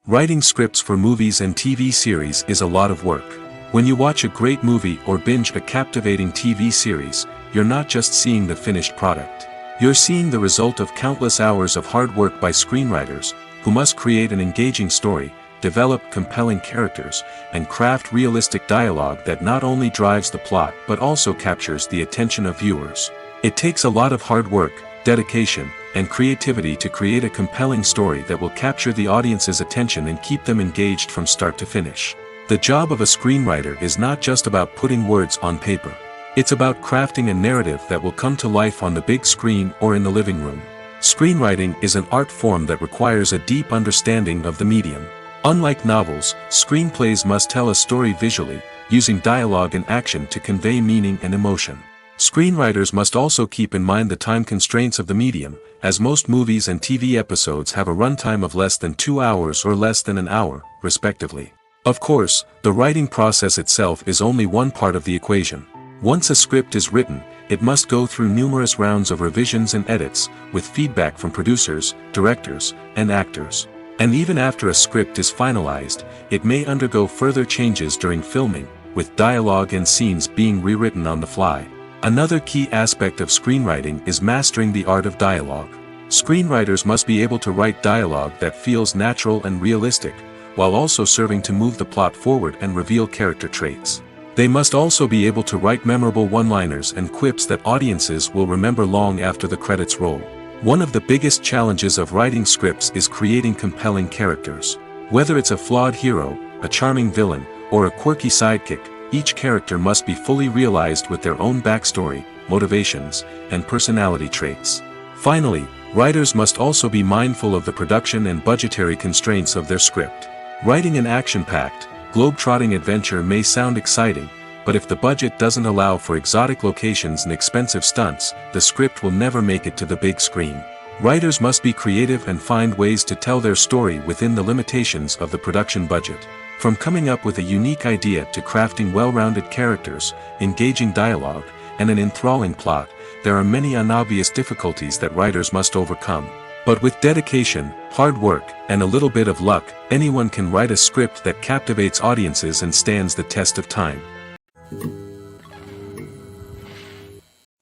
Writing scripts for movies and TV series is a lot of work. When you watch a great movie or binge a captivating TV series, you're not just seeing the finished product. You're seeing the result of countless hours of hard work by screenwriters, who must create an engaging story, develop compelling characters, and craft realistic dialogue that not only drives the plot but also captures the attention of viewers. It takes a lot of hard work, dedication, and creativity to create a compelling story that will capture the audience's attention and keep them engaged from start to finish. The job of a screenwriter is not just about putting words on paper. It's about crafting a narrative that will come to life on the big screen or in the living room. Screenwriting is an art form that requires a deep understanding of the medium. Unlike novels, screenplays must tell a story visually, using dialogue and action to convey meaning and emotion. Screenwriters must also keep in mind the time constraints of the medium, as most movies and TV episodes have a runtime of less than 2 hours or less than an hour, respectively. Of course, the writing process itself is only one part of the equation. Once a script is written, it must go through numerous rounds of revisions and edits, with feedback from producers, directors, and actors. And even after a script is finalized, it may undergo further changes during filming, with dialogue and scenes being rewritten on the fly. Another key aspect of screenwriting is mastering the art of dialogue. Screenwriters must be able to write dialogue that feels natural and realistic, while also serving to move the plot forward and reveal character traits. They must also be able to write memorable one-liners and quips that audiences will remember long after the credits roll. One of the biggest challenges of writing scripts is creating compelling characters. Whether it's a flawed hero, a charming villain, or a quirky sidekick, each character must be fully realized with their own backstory, motivations, and personality traits. Finally, writers must also be mindful of the production and budgetary constraints of their script. Writing an action-packed, globe-trotting adventure may sound exciting, but if the budget doesn't allow for exotic locations and expensive stunts, the script will never make it to the big screen. Writers must be creative and find ways to tell their story within the limitations of the production budget. From coming up with a unique idea to crafting well-rounded characters, engaging dialogue, and an enthralling plot, there are many unobvious difficulties that writers must overcome. But with dedication, hard work, and a little bit of luck, anyone can write a script that captivates audiences and stands the test of time.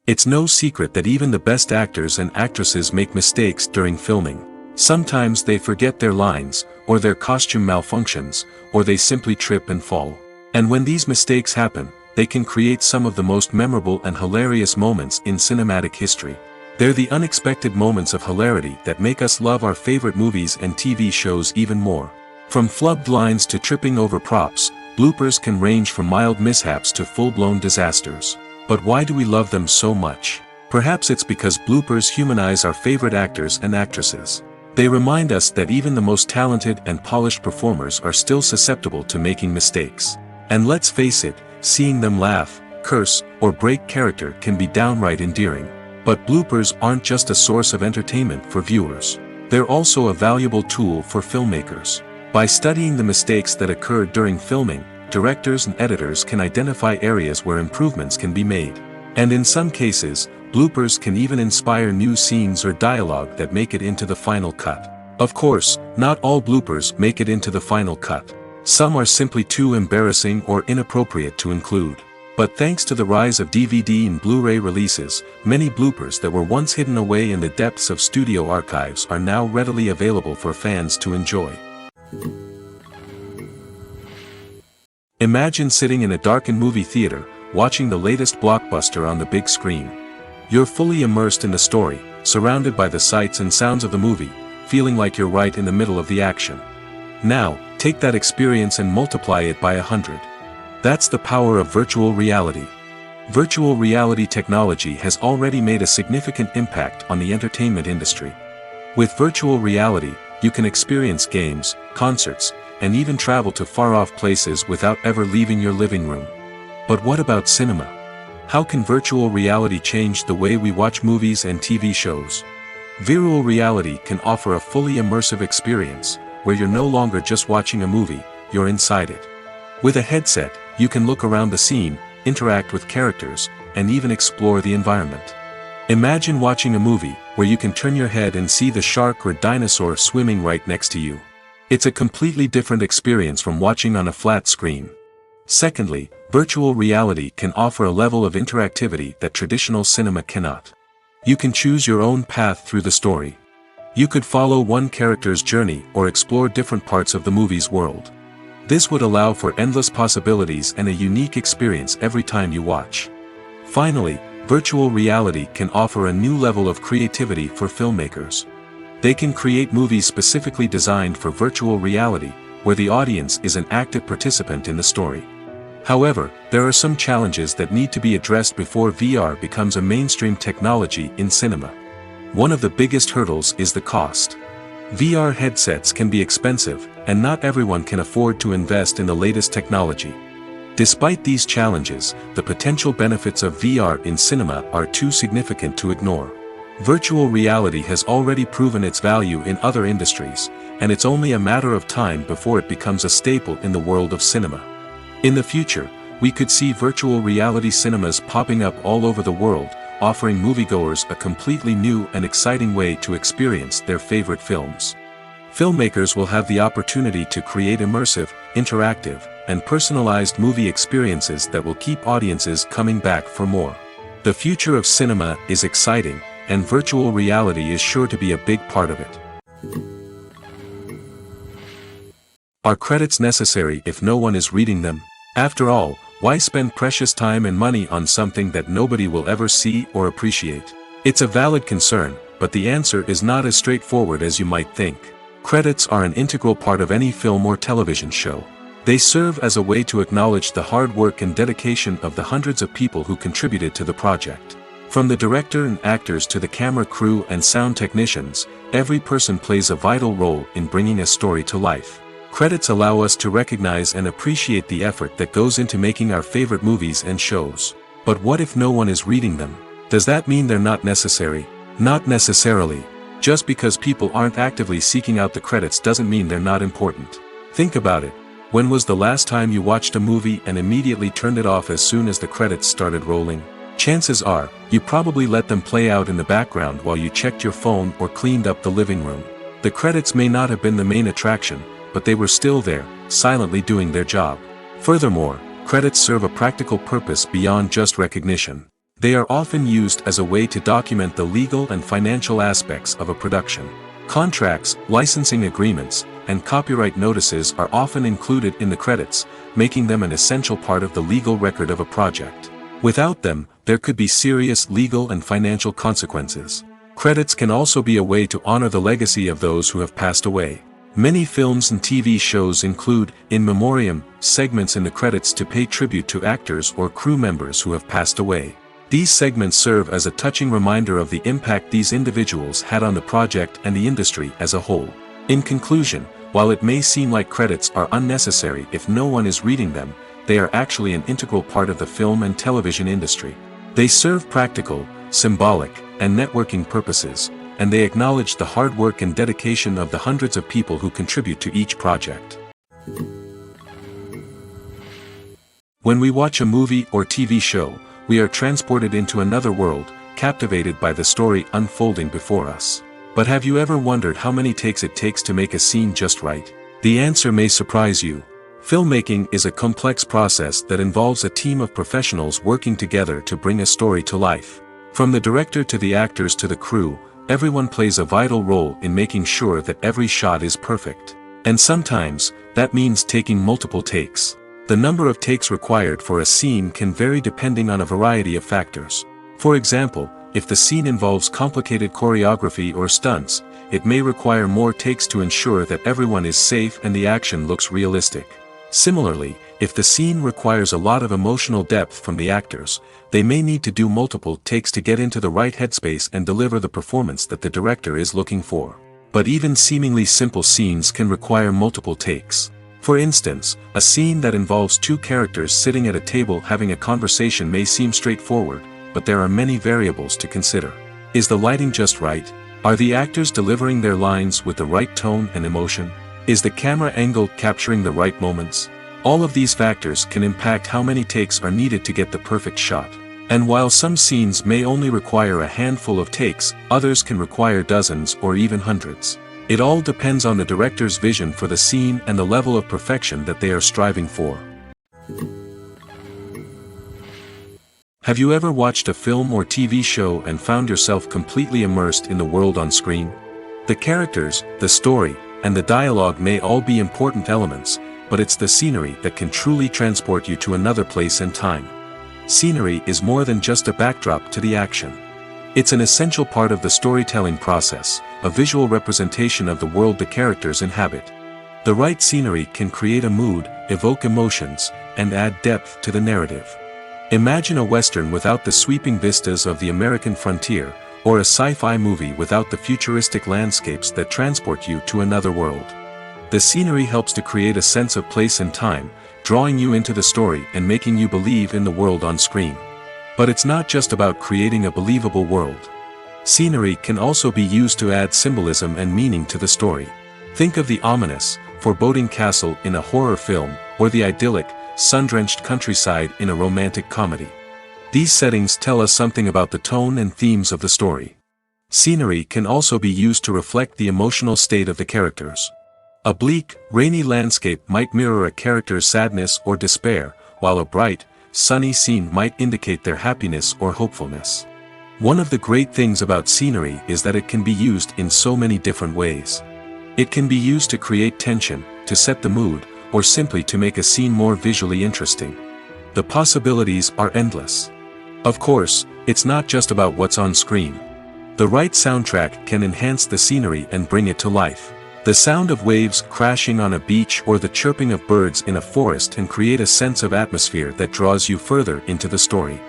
It's no secret that even the best actors and actresses make mistakes during filming. Sometimes they forget their lines, or their costume malfunctions, or they simply trip and fall. And when these mistakes happen, they can create some of the most memorable and hilarious moments in cinematic history. They're the unexpected moments of hilarity that make us love our favorite movies and TV shows even more. From flubbed lines to tripping over props, bloopers can range from mild mishaps to full-blown disasters. But why do we love them so much? Perhaps it's because bloopers humanize our favorite actors and actresses. They remind us that even the most talented and polished performers are still susceptible to making mistakes. And let's face it, seeing them laugh, curse, or break character can be downright endearing. But bloopers aren't just a source of entertainment for viewers. They're also a valuable tool for filmmakers. By studying the mistakes that occurred during filming, directors and editors can identify areas where improvements can be made. And in some cases, bloopers can even inspire new scenes or dialogue that make it into the final cut. Of course, not all bloopers make it into the final cut. Some are simply too embarrassing or inappropriate to include. But thanks to the rise of DVD and Blu-ray releases, many bloopers that were once hidden away in the depths of studio archives are now readily available for fans to enjoy. Imagine sitting in a darkened movie theater, watching the latest blockbuster on the big screen. You're fully immersed in the story, surrounded by the sights and sounds of the movie, feeling like you're right in the middle of the action. Now, take that experience and multiply it by 100. That's the power of virtual reality. Virtual reality technology has already made a significant impact on the entertainment industry. With virtual reality, you can experience games, concerts, and even travel to far-off places without ever leaving your living room. But what about cinema? How can virtual reality change the way we watch movies and TV shows? Virtual reality can offer a fully immersive experience, where you're no longer just watching a movie, you're inside it. With a headset, you can look around the scene, interact with characters, and even explore the environment. Imagine watching a movie, where you can turn your head and see the shark or dinosaur swimming right next to you. It's a completely different experience from watching on a flat screen. Secondly, virtual reality can offer a level of interactivity that traditional cinema cannot. You can choose your own path through the story. You could follow one character's journey or explore different parts of the movie's world. This would allow for endless possibilities and a unique experience every time you watch. Finally, virtual reality can offer a new level of creativity for filmmakers. They can create movies specifically designed for virtual reality, where the audience is an active participant in the story. However, there are some challenges that need to be addressed before VR becomes a mainstream technology in cinema. One of the biggest hurdles is the cost. VR headsets can be expensive, and not everyone can afford to invest in the latest technology. Despite these challenges, the potential benefits of VR in cinema are too significant to ignore. Virtual reality has already proven its value in other industries, and it's only a matter of time before it becomes a staple in the world of cinema. In the future, we could see virtual reality cinemas popping up all over the world, offering moviegoers a completely new and exciting way to experience their favorite films. Filmmakers will have the opportunity to create immersive, interactive, and personalized movie experiences that will keep audiences coming back for more. The future of cinema is exciting, and virtual reality is sure to be a big part of it. Are credits necessary if no one is reading them? After all, why spend precious time and money on something that nobody will ever see or appreciate? It's a valid concern, but the answer is not as straightforward as you might think. Credits are an integral part of any film or television show. They serve as a way to acknowledge the hard work and dedication of the hundreds of people who contributed to the project. From the director and actors to the camera crew and sound technicians, every person plays a vital role in bringing a story to life. Credits allow us to recognize and appreciate the effort that goes into making our favorite movies and shows. But what if no one is reading them? Does that mean they're not necessary? Not necessarily. Just because people aren't actively seeking out the credits doesn't mean they're not important. Think about it. When was the last time you watched a movie and immediately turned it off as soon as the credits started rolling? Chances are, you probably let them play out in the background while you checked your phone or cleaned up the living room. The credits may not have been the main attraction, but they were still there, silently doing their job. Furthermore, credits serve a practical purpose beyond just recognition. They are often used as a way to document the legal and financial aspects of a production. Contracts, licensing agreements, and copyright notices are often included in the credits, making them an essential part of the legal record of a project. Without them, there could be serious legal and financial consequences. Credits can also be a way to honor the legacy of those who have passed away. Many films and TV shows include, in memoriam, segments in the credits to pay tribute to actors or crew members who have passed away. These segments serve as a touching reminder of the impact these individuals had on the project and the industry as a whole. In conclusion, while it may seem like credits are unnecessary if no one is reading them, they are actually an integral part of the film and television industry. They serve practical, symbolic, and networking purposes, and they acknowledge the hard work and dedication of the hundreds of people who contribute to each project. When we watch a movie or TV show, we are transported into another world, captivated by the story unfolding before us. But have you ever wondered how many takes it takes to make a scene just right? The answer may surprise you. Filmmaking is a complex process that involves a team of professionals working together to bring a story to life. From the director to the actors to the crew, everyone plays a vital role in making sure that every shot is perfect. And sometimes, that means taking multiple takes. The number of takes required for a scene can vary depending on a variety of factors. For example, if the scene involves complicated choreography or stunts, it may require more takes to ensure that everyone is safe and the action looks realistic. Similarly, if the scene requires a lot of emotional depth from the actors, they may need to do multiple takes to get into the right headspace and deliver the performance that the director is looking for. But even seemingly simple scenes can require multiple takes. For instance, a scene that involves two characters sitting at a table having a conversation may seem straightforward, but there are many variables to consider. Is the lighting just right? Are the actors delivering their lines with the right tone and emotion? Is the camera angle capturing the right moments? All of these factors can impact how many takes are needed to get the perfect shot. And while some scenes may only require a handful of takes, others can require dozens or even hundreds. It all depends on the director's vision for the scene and the level of perfection that they are striving for. Have you ever watched a film or TV show and found yourself completely immersed in the world on screen? The characters, the story, and the dialogue may all be important elements, but it's the scenery that can truly transport you to another place and time. Scenery is more than just a backdrop to the action. It's an essential part of the storytelling process, a visual representation of the world the characters inhabit. The right scenery can create a mood, evoke emotions, and add depth to the narrative. Imagine a western without the sweeping vistas of the American frontier, or a sci-fi movie without the futuristic landscapes that transport you to another world. The scenery helps to create a sense of place and time, drawing you into the story and making you believe in the world on screen. But it's not just about creating a believable world. Scenery can also be used to add symbolism and meaning to the story. Think of the ominous, foreboding castle in a horror film, or the idyllic, sun-drenched countryside in a romantic comedy. These settings tell us something about the tone and themes of the story. Scenery can also be used to reflect the emotional state of the characters. A bleak, rainy landscape might mirror a character's sadness or despair, while a bright, sunny scene might indicate their happiness or hopefulness. One of the great things about scenery is that it can be used in so many different ways. It can be used to create tension, to set the mood, or simply to make a scene more visually interesting. The possibilities are endless. Of course, it's not just about what's on screen. The right soundtrack can enhance the scenery and bring it to life. The sound of waves crashing on a beach or the chirping of birds in a forest can create a sense of atmosphere that draws you further into the story.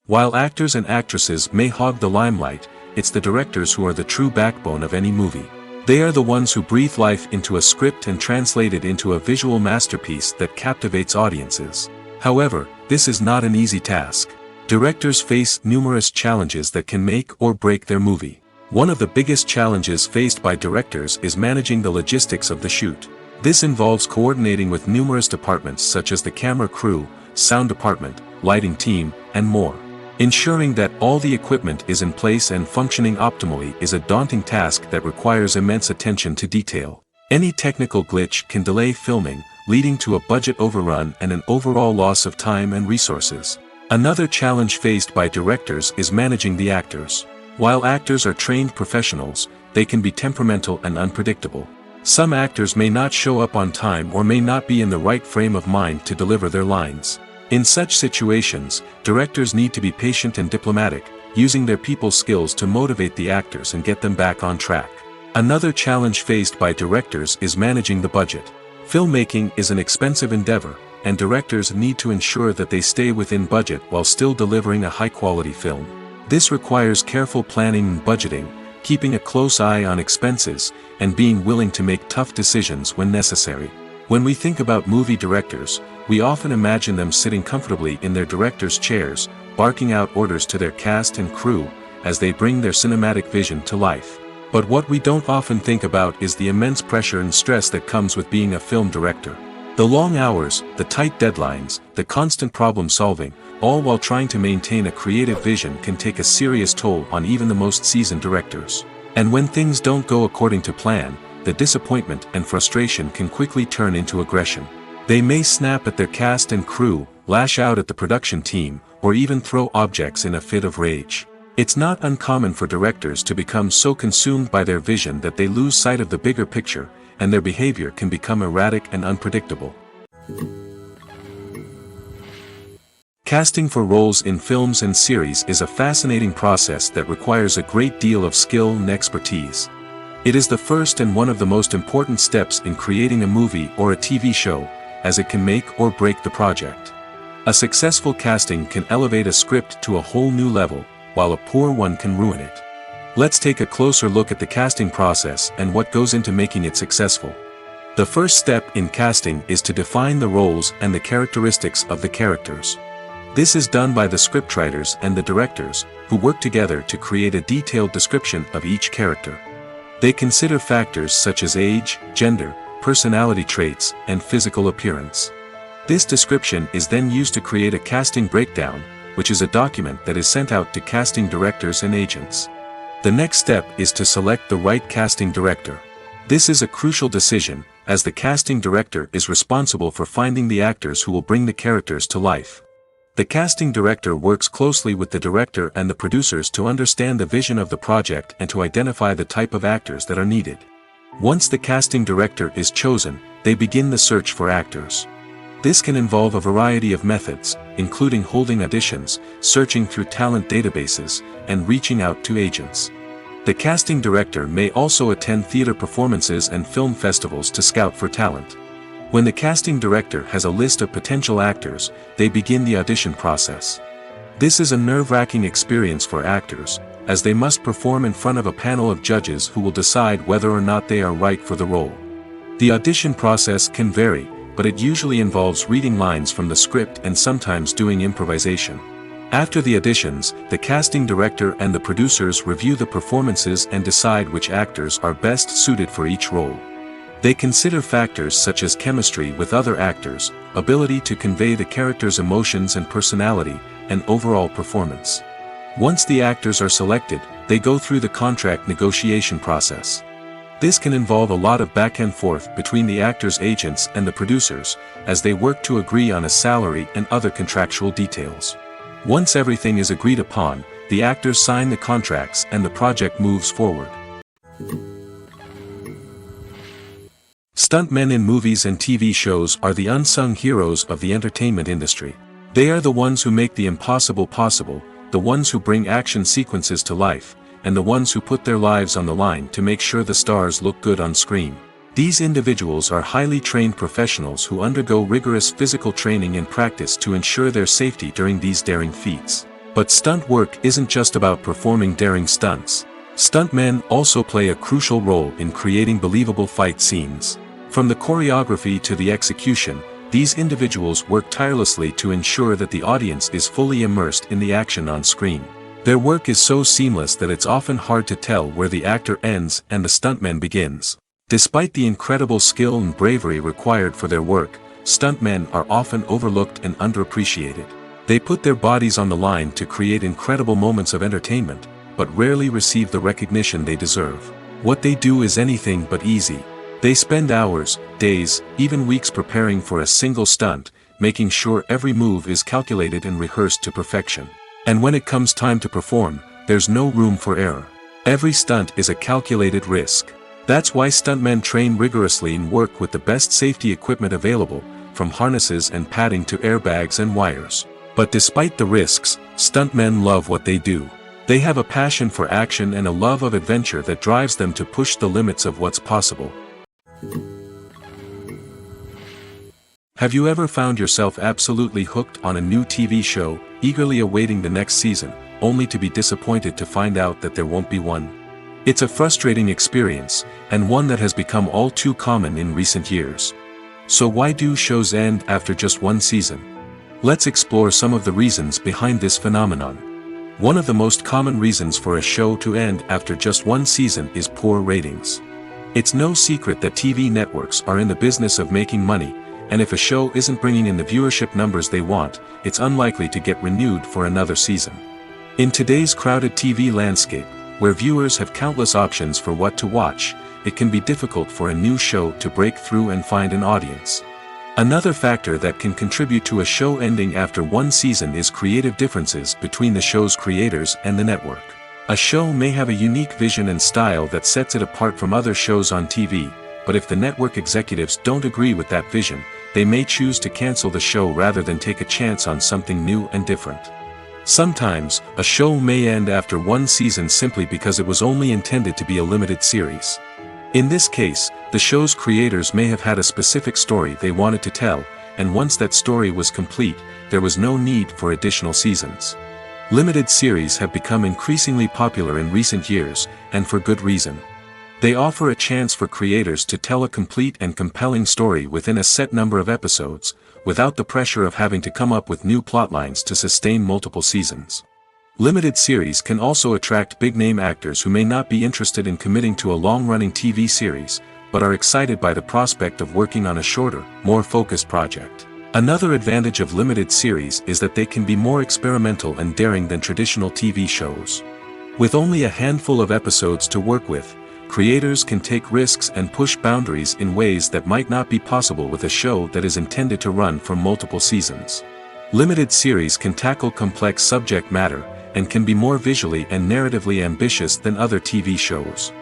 While actors and actresses may hog the limelight, it's the directors who are the true backbone of any movie. They are the ones who breathe life into a script and translate it into a visual masterpiece that captivates audiences. However, this is not an easy task. Directors face numerous challenges that can make or break their movie. One of the biggest challenges faced by directors is managing the logistics of the shoot. This involves coordinating with numerous departments such as the camera crew, sound department, lighting team, and more. Ensuring that all the equipment is in place and functioning optimally is a daunting task that requires immense attention to detail. Any technical glitch can delay filming, leading to a budget overrun and an overall loss of time and resources. Another challenge faced by directors is managing the actors. While actors are trained professionals, they can be temperamental and unpredictable. Some actors may not show up on time or may not be in the right frame of mind to deliver their lines. In such situations, directors need to be patient and diplomatic, using their people skills to motivate the actors and get them back on track. Another challenge faced by directors is managing the budget. Filmmaking is an expensive endeavor, and directors need to ensure that they stay within budget while still delivering a high-quality film. This requires careful planning and budgeting, keeping a close eye on expenses, and being willing to make tough decisions when necessary. When we think about movie directors, we often imagine them sitting comfortably in their director's chairs, barking out orders to their cast and crew, as they bring their cinematic vision to life. But what we don't often think about is the immense pressure and stress that comes with being a film director. The long hours, the tight deadlines, the constant problem solving, all while trying to maintain a creative vision can take a serious toll on even the most seasoned directors. And when things don't go according to plan, the disappointment and frustration can quickly turn into aggression. They may snap at their cast and crew, lash out at the production team, or even throw objects in a fit of rage. It's not uncommon for directors to become so consumed by their vision that they lose sight of the bigger picture, and their behavior can become erratic and unpredictable. Casting for roles in films and series is a fascinating process that requires a great deal of skill and expertise. It is the first and one of the most important steps in creating a movie or a TV show, as it can make or break the project. A successful casting can elevate a script to a whole new level, while a poor one can ruin it. Let's take a closer look at the casting process and what goes into making it successful. The first step in casting is to define the roles and the characteristics of the characters. This is done by the scriptwriters and the directors, who work together to create a detailed description of each character. They consider factors such as age, gender, personality traits, and physical appearance. This description is then used to create a casting breakdown, which is a document that is sent out to casting directors and agents. The next step is to select the right casting director. This is a crucial decision, as the casting director is responsible for finding the actors who will bring the characters to life. The casting director works closely with the director and the producers to understand the vision of the project and to identify the type of actors that are needed. Once the casting director is chosen, they begin the search for actors. This can involve a variety of methods, including holding auditions, searching through talent databases, and reaching out to agents. The casting director may also attend theater performances and film festivals to scout for talent. When the casting director has a list of potential actors, they begin the audition process. This is a nerve-wracking experience for actors, as they must perform in front of a panel of judges who will decide whether or not they are right for the role. The audition process can vary, but it usually involves reading lines from the script and sometimes doing improvisation. After the auditions, the casting director and the producers review the performances and decide which actors are best suited for each role. They consider factors such as chemistry with other actors, ability to convey the character's emotions and personality, and overall performance. Once the actors are selected, they go through the contract negotiation process. This can involve a lot of back and forth between the actors' agents and the producers, as they work to agree on a salary and other contractual details. Once everything is agreed upon, the actors sign the contracts and the project moves forward. Stuntmen in movies and TV shows are the unsung heroes of the entertainment industry. They are the ones who make the impossible possible, the ones who bring action sequences to life, and the ones who put their lives on the line to make sure the stars look good on screen. These individuals are highly trained professionals who undergo rigorous physical training and practice to ensure their safety during these daring feats. But stunt work isn't just about performing daring stunts. Stuntmen also play a crucial role in creating believable fight scenes. From the choreography to the execution, these individuals work tirelessly to ensure that the audience is fully immersed in the action on screen. Their work is so seamless that it's often hard to tell where the actor ends and the stuntman begins. Despite the incredible skill and bravery required for their work, stuntmen are often overlooked and underappreciated. They put their bodies on the line to create incredible moments of entertainment, but rarely receive the recognition they deserve. What they do is anything but easy. They spend hours, days, even weeks preparing for a single stunt, making sure every move is calculated and rehearsed to perfection. And when it comes time to perform, there's no room for error. Every stunt is a calculated risk. That's why stuntmen train rigorously and work with the best safety equipment available, from harnesses and padding to airbags and wires. But despite the risks, stuntmen love what they do. They have a passion for action and a love of adventure that drives them to push the limits of what's possible. Have you ever found yourself absolutely hooked on a new TV show, eagerly awaiting the next season, only to be disappointed to find out that there won't be one? It's a frustrating experience, and one that has become all too common in recent years. So why do shows end after just one season? Let's explore some of the reasons behind this phenomenon. One of the most common reasons for a show to end after just one season is poor ratings. It's no secret that TV networks are in the business of making money, and if a show isn't bringing in the viewership numbers they want, it's unlikely to get renewed for another season. In today's crowded TV landscape, where viewers have countless options for what to watch, it can be difficult for a new show to break through and find an audience. Another factor that can contribute to a show ending after one season is creative differences between the show's creators and the network. A show may have a unique vision and style that sets it apart from other shows on TV, but if the network executives don't agree with that vision, they may choose to cancel the show rather than take a chance on something new and different. Sometimes, a show may end after one season simply because it was only intended to be a limited series. In this case, the show's creators may have had a specific story they wanted to tell, and once that story was complete, there was no need for additional seasons. Limited series have become increasingly popular in recent years, and for good reason. They offer a chance for creators to tell a complete and compelling story within a set number of episodes, without the pressure of having to come up with new plotlines to sustain multiple seasons. Limited series can also attract big-name actors who may not be interested in committing to a long-running TV series, but are excited by the prospect of working on a shorter, more focused project. Another advantage of limited series is that they can be more experimental and daring than traditional TV shows. With only a handful of episodes to work with, creators can take risks and push boundaries in ways that might not be possible with a show that is intended to run for multiple seasons. Limited series can tackle complex subject matter, and can be more visually and narratively ambitious than other TV shows.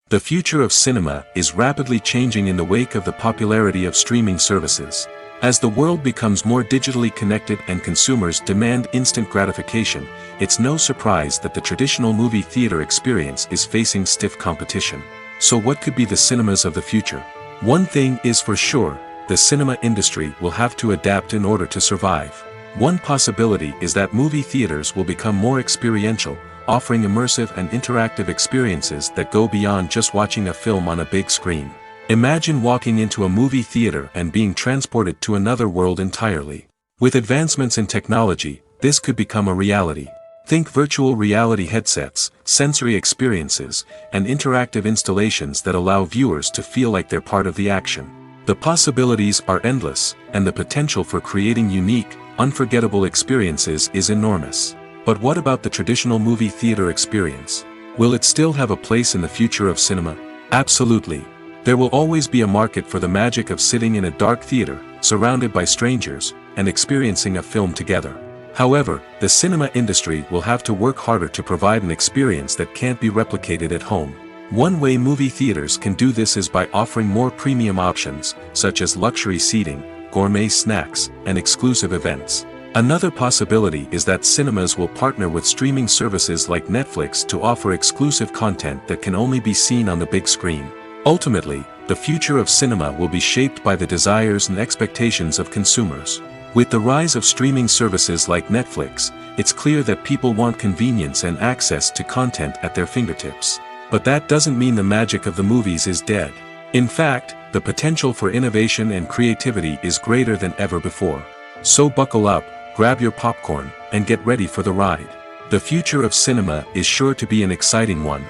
The future of cinema is rapidly changing in the wake of the popularity of streaming services. As the world becomes more digitally connected and consumers demand instant gratification, it's no surprise that the traditional movie theater experience is facing stiff competition. So what could be the cinemas of the future? One thing is for sure, the cinema industry will have to adapt in order to survive. One possibility is that movie theaters will become more experiential, offering immersive and interactive experiences that go beyond just watching a film on a big screen. Imagine walking into a movie theater and being transported to another world entirely. With advancements in technology, this could become a reality. Think virtual reality headsets, sensory experiences, and interactive installations that allow viewers to feel like they're part of the action. The possibilities are endless, and the potential for creating unique, unforgettable experiences is enormous. But what about the traditional movie theater experience? Will it still have a place in the future of cinema? Absolutely. There will always be a market for the magic of sitting in a dark theater, surrounded by strangers, and experiencing a film together. However, the cinema industry will have to work harder to provide an experience that can't be replicated at home. One way movie theaters can do this is by offering more premium options, such as luxury seating, gourmet snacks, and exclusive events. Another possibility is that cinemas will partner with streaming services like Netflix to offer exclusive content that can only be seen on the big screen. Ultimately, the future of cinema will be shaped by the desires and expectations of consumers. With the rise of streaming services like Netflix, it's clear that people want convenience and access to content at their fingertips. But that doesn't mean the magic of the movies is dead. In fact, the potential for innovation and creativity is greater than ever before. So buckle up, grab your popcorn, and get ready for the ride. The future of cinema is sure to be an exciting one.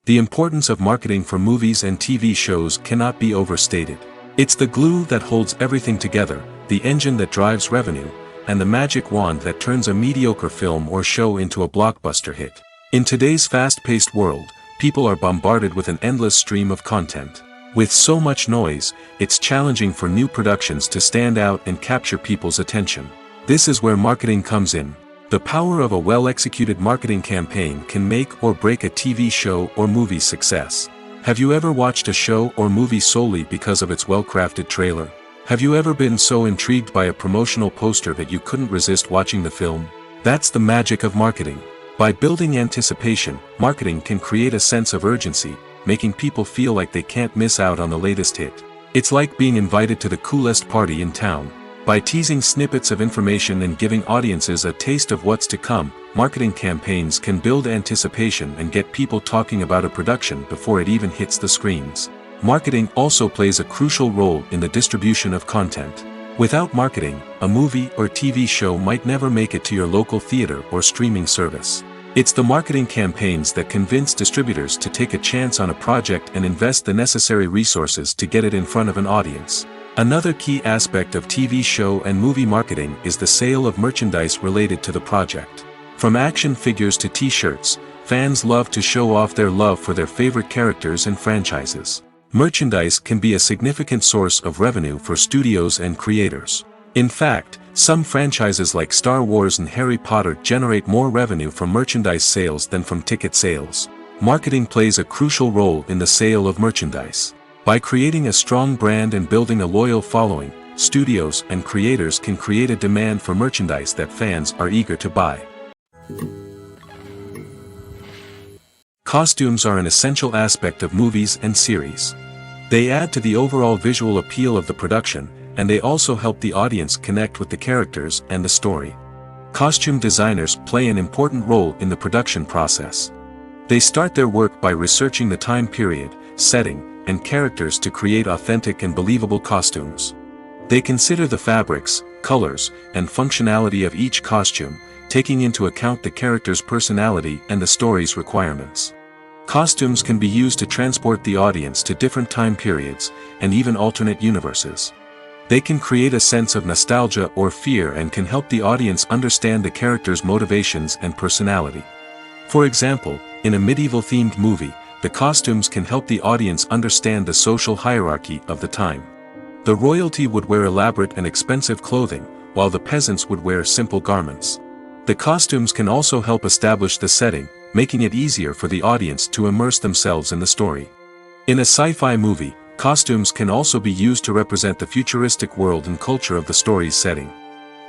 The importance of marketing for movies and TV shows cannot be overstated. It's the glue that holds everything together, the engine that drives revenue, and the magic wand that turns a mediocre film or show into a blockbuster hit. In today's fast-paced world, people are bombarded with an endless stream of content. With so much noise, it's challenging for new productions to stand out and capture people's attention. This is where marketing comes in. The power of a well-executed marketing campaign can make or break a TV show or movie's success. Have you ever watched a show or movie solely because of its well-crafted trailer? Have you ever been so intrigued by a promotional poster that you couldn't resist watching the film? That's the magic of marketing. By building anticipation, marketing can create a sense of urgency, making people feel like they can't miss out on the latest hit. It's like being invited to the coolest party in town. By teasing snippets of information and giving audiences a taste of what's to come, marketing campaigns can build anticipation and get people talking about a production before it even hits the screens. Marketing also plays a crucial role in the distribution of content. Without marketing, a movie or TV show might never make it to your local theater or streaming service. It's the marketing campaigns that convince distributors to take a chance on a project and invest the necessary resources to get it in front of an audience. Another key aspect of TV show and movie marketing is the sale of merchandise related to the project. From action figures to t-shirts, fans love to show off their love for their favorite characters and franchises. Merchandise can be a significant source of revenue for studios and creators. In fact, some franchises like Star Wars and Harry Potter generate more revenue from merchandise sales than from ticket sales. Marketing plays a crucial role in the sale of merchandise. By creating a strong brand and building a loyal following, studios and creators can create a demand for merchandise that fans are eager to buy. Costumes are an essential aspect of movies and series. They add to the overall visual appeal of the production, and they also help the audience connect with the characters and the story. Costume designers play an important role in the production process. They start their work by researching the time period, setting, and characters to create authentic and believable costumes. They consider the fabrics, colors, and functionality of each costume, taking into account the character's personality and the story's requirements. Costumes can be used to transport the audience to different time periods, and even alternate universes. They can create a sense of nostalgia or fear and can help the audience understand the character's motivations and personality. For example, in a medieval-themed movie, the costumes can help the audience understand the social hierarchy of the time. The royalty would wear elaborate and expensive clothing, while the peasants would wear simple garments. The costumes can also help establish the setting, making it easier for the audience to immerse themselves in the story. In a sci-fi movie, costumes can also be used to represent the futuristic world and culture of the story's setting.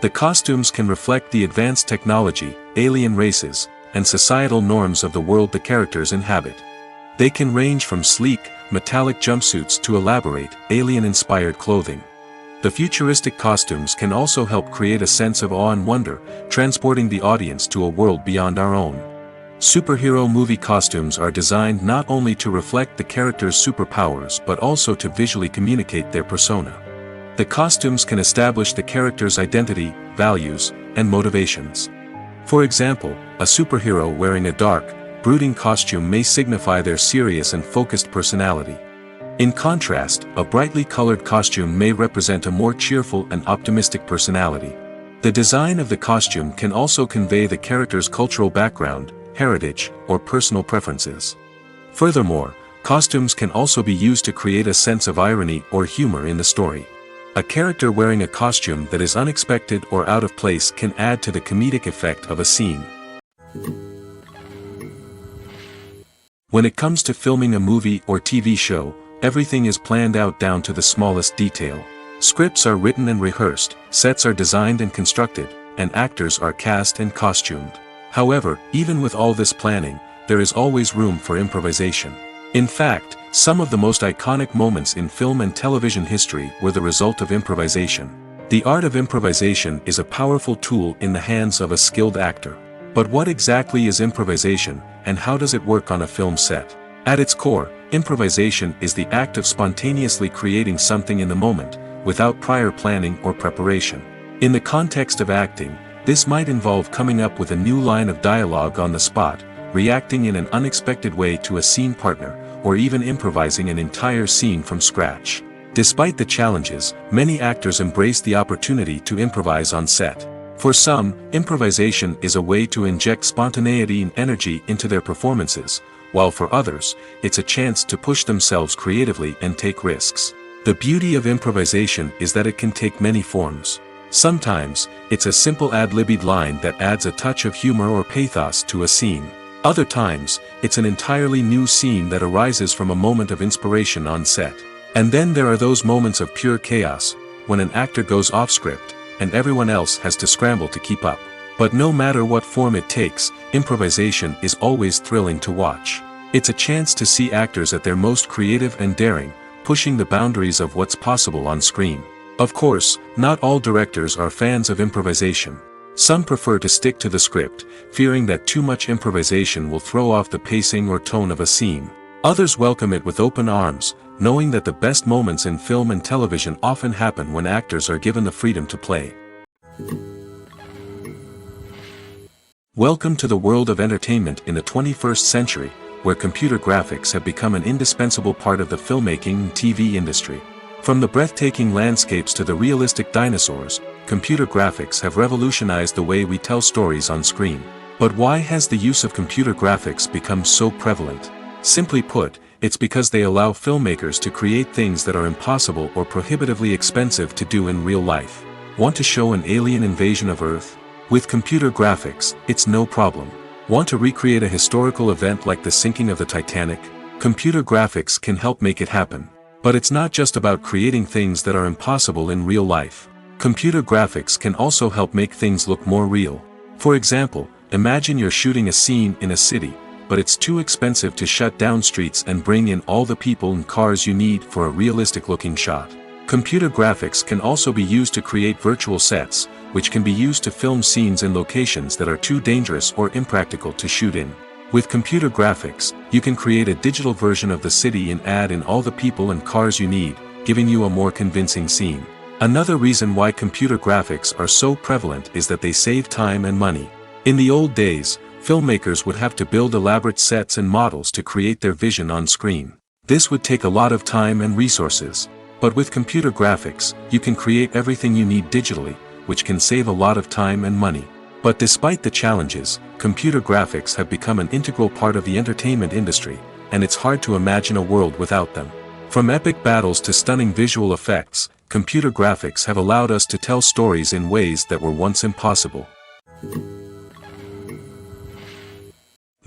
The costumes can reflect the advanced technology, alien races, and societal norms of the world the characters inhabit. They can range from sleek, metallic jumpsuits to elaborate, alien-inspired clothing. The futuristic costumes can also help create a sense of awe and wonder, transporting the audience to a world beyond our own. Superhero movie costumes are designed not only to reflect the character's superpowers but also to visually communicate their persona. The costumes can establish the character's identity, values, and motivations. For example, a superhero wearing a dark, brooding costume may signify their serious and focused personality. In contrast, a brightly colored costume may represent a more cheerful and optimistic personality. The design of the costume can also convey the character's cultural background, heritage, or personal preferences. Furthermore, costumes can also be used to create a sense of irony or humor in the story. A character wearing a costume that is unexpected or out of place can add to the comedic effect of a scene. When it comes to filming a movie or TV show, everything is planned out down to the smallest detail. Scripts are written and rehearsed, sets are designed and constructed, and actors are cast and costumed. However, even with all this planning, there is always room for improvisation. In fact, some of the most iconic moments in film and television history were the result of improvisation. The art of improvisation is a powerful tool in the hands of a skilled actor. But what exactly is improvisation, and how does it work on a film set? At its core, improvisation is the act of spontaneously creating something in the moment, without prior planning or preparation. In the context of acting, this might involve coming up with a new line of dialogue on the spot, reacting in an unexpected way to a scene partner, or even improvising an entire scene from scratch. Despite the challenges, many actors embrace the opportunity to improvise on set. For some, improvisation is a way to inject spontaneity and energy into their performances, while for others, it's a chance to push themselves creatively and take risks. The beauty of improvisation is that it can take many forms. Sometimes, it's a simple ad-libbed line that adds a touch of humor or pathos to a scene. Other times, it's an entirely new scene that arises from a moment of inspiration on set. And then there are those moments of pure chaos, when an actor goes off script, and everyone else has to scramble to keep up. But no matter what form it takes, improvisation is always thrilling to watch. It's a chance to see actors at their most creative and daring, pushing the boundaries of what's possible on screen. Of course, not all directors are fans of improvisation. Some prefer to stick to the script, fearing that too much improvisation will throw off the pacing or tone of a scene. Others welcome it with open arms, knowing that the best moments in film and television often happen when actors are given the freedom to play. Welcome to the world of entertainment in the 21st century, where computer graphics have become an indispensable part of the filmmaking and TV industry. From the breathtaking landscapes to the realistic dinosaurs, computer graphics have revolutionized the way we tell stories on screen. But why has the use of computer graphics become so prevalent? Simply put, it's because they allow filmmakers to create things that are impossible or prohibitively expensive to do in real life. Want to show an alien invasion of Earth? With computer graphics, it's no problem. Want to recreate a historical event like the sinking of the Titanic? Computer graphics can help make it happen. But it's not just about creating things that are impossible in real life. Computer graphics can also help make things look more real. For example, imagine you're shooting a scene in a city, but it's too expensive to shut down streets and bring in all the people and cars you need for a realistic-looking shot. Computer graphics can also be used to create virtual sets, which can be used to film scenes in locations that are too dangerous or impractical to shoot in. With computer graphics, you can create a digital version of the city and add in all the people and cars you need, giving you a more convincing scene. Another reason why computer graphics are so prevalent is that they save time and money. In the old days, filmmakers would have to build elaborate sets and models to create their vision on screen. This would take a lot of time and resources. But with computer graphics, you can create everything you need digitally, which can save a lot of time and money. But despite the challenges, computer graphics have become an integral part of the entertainment industry, and it's hard to imagine a world without them. From epic battles to stunning visual effects, computer graphics have allowed us to tell stories in ways that were once impossible.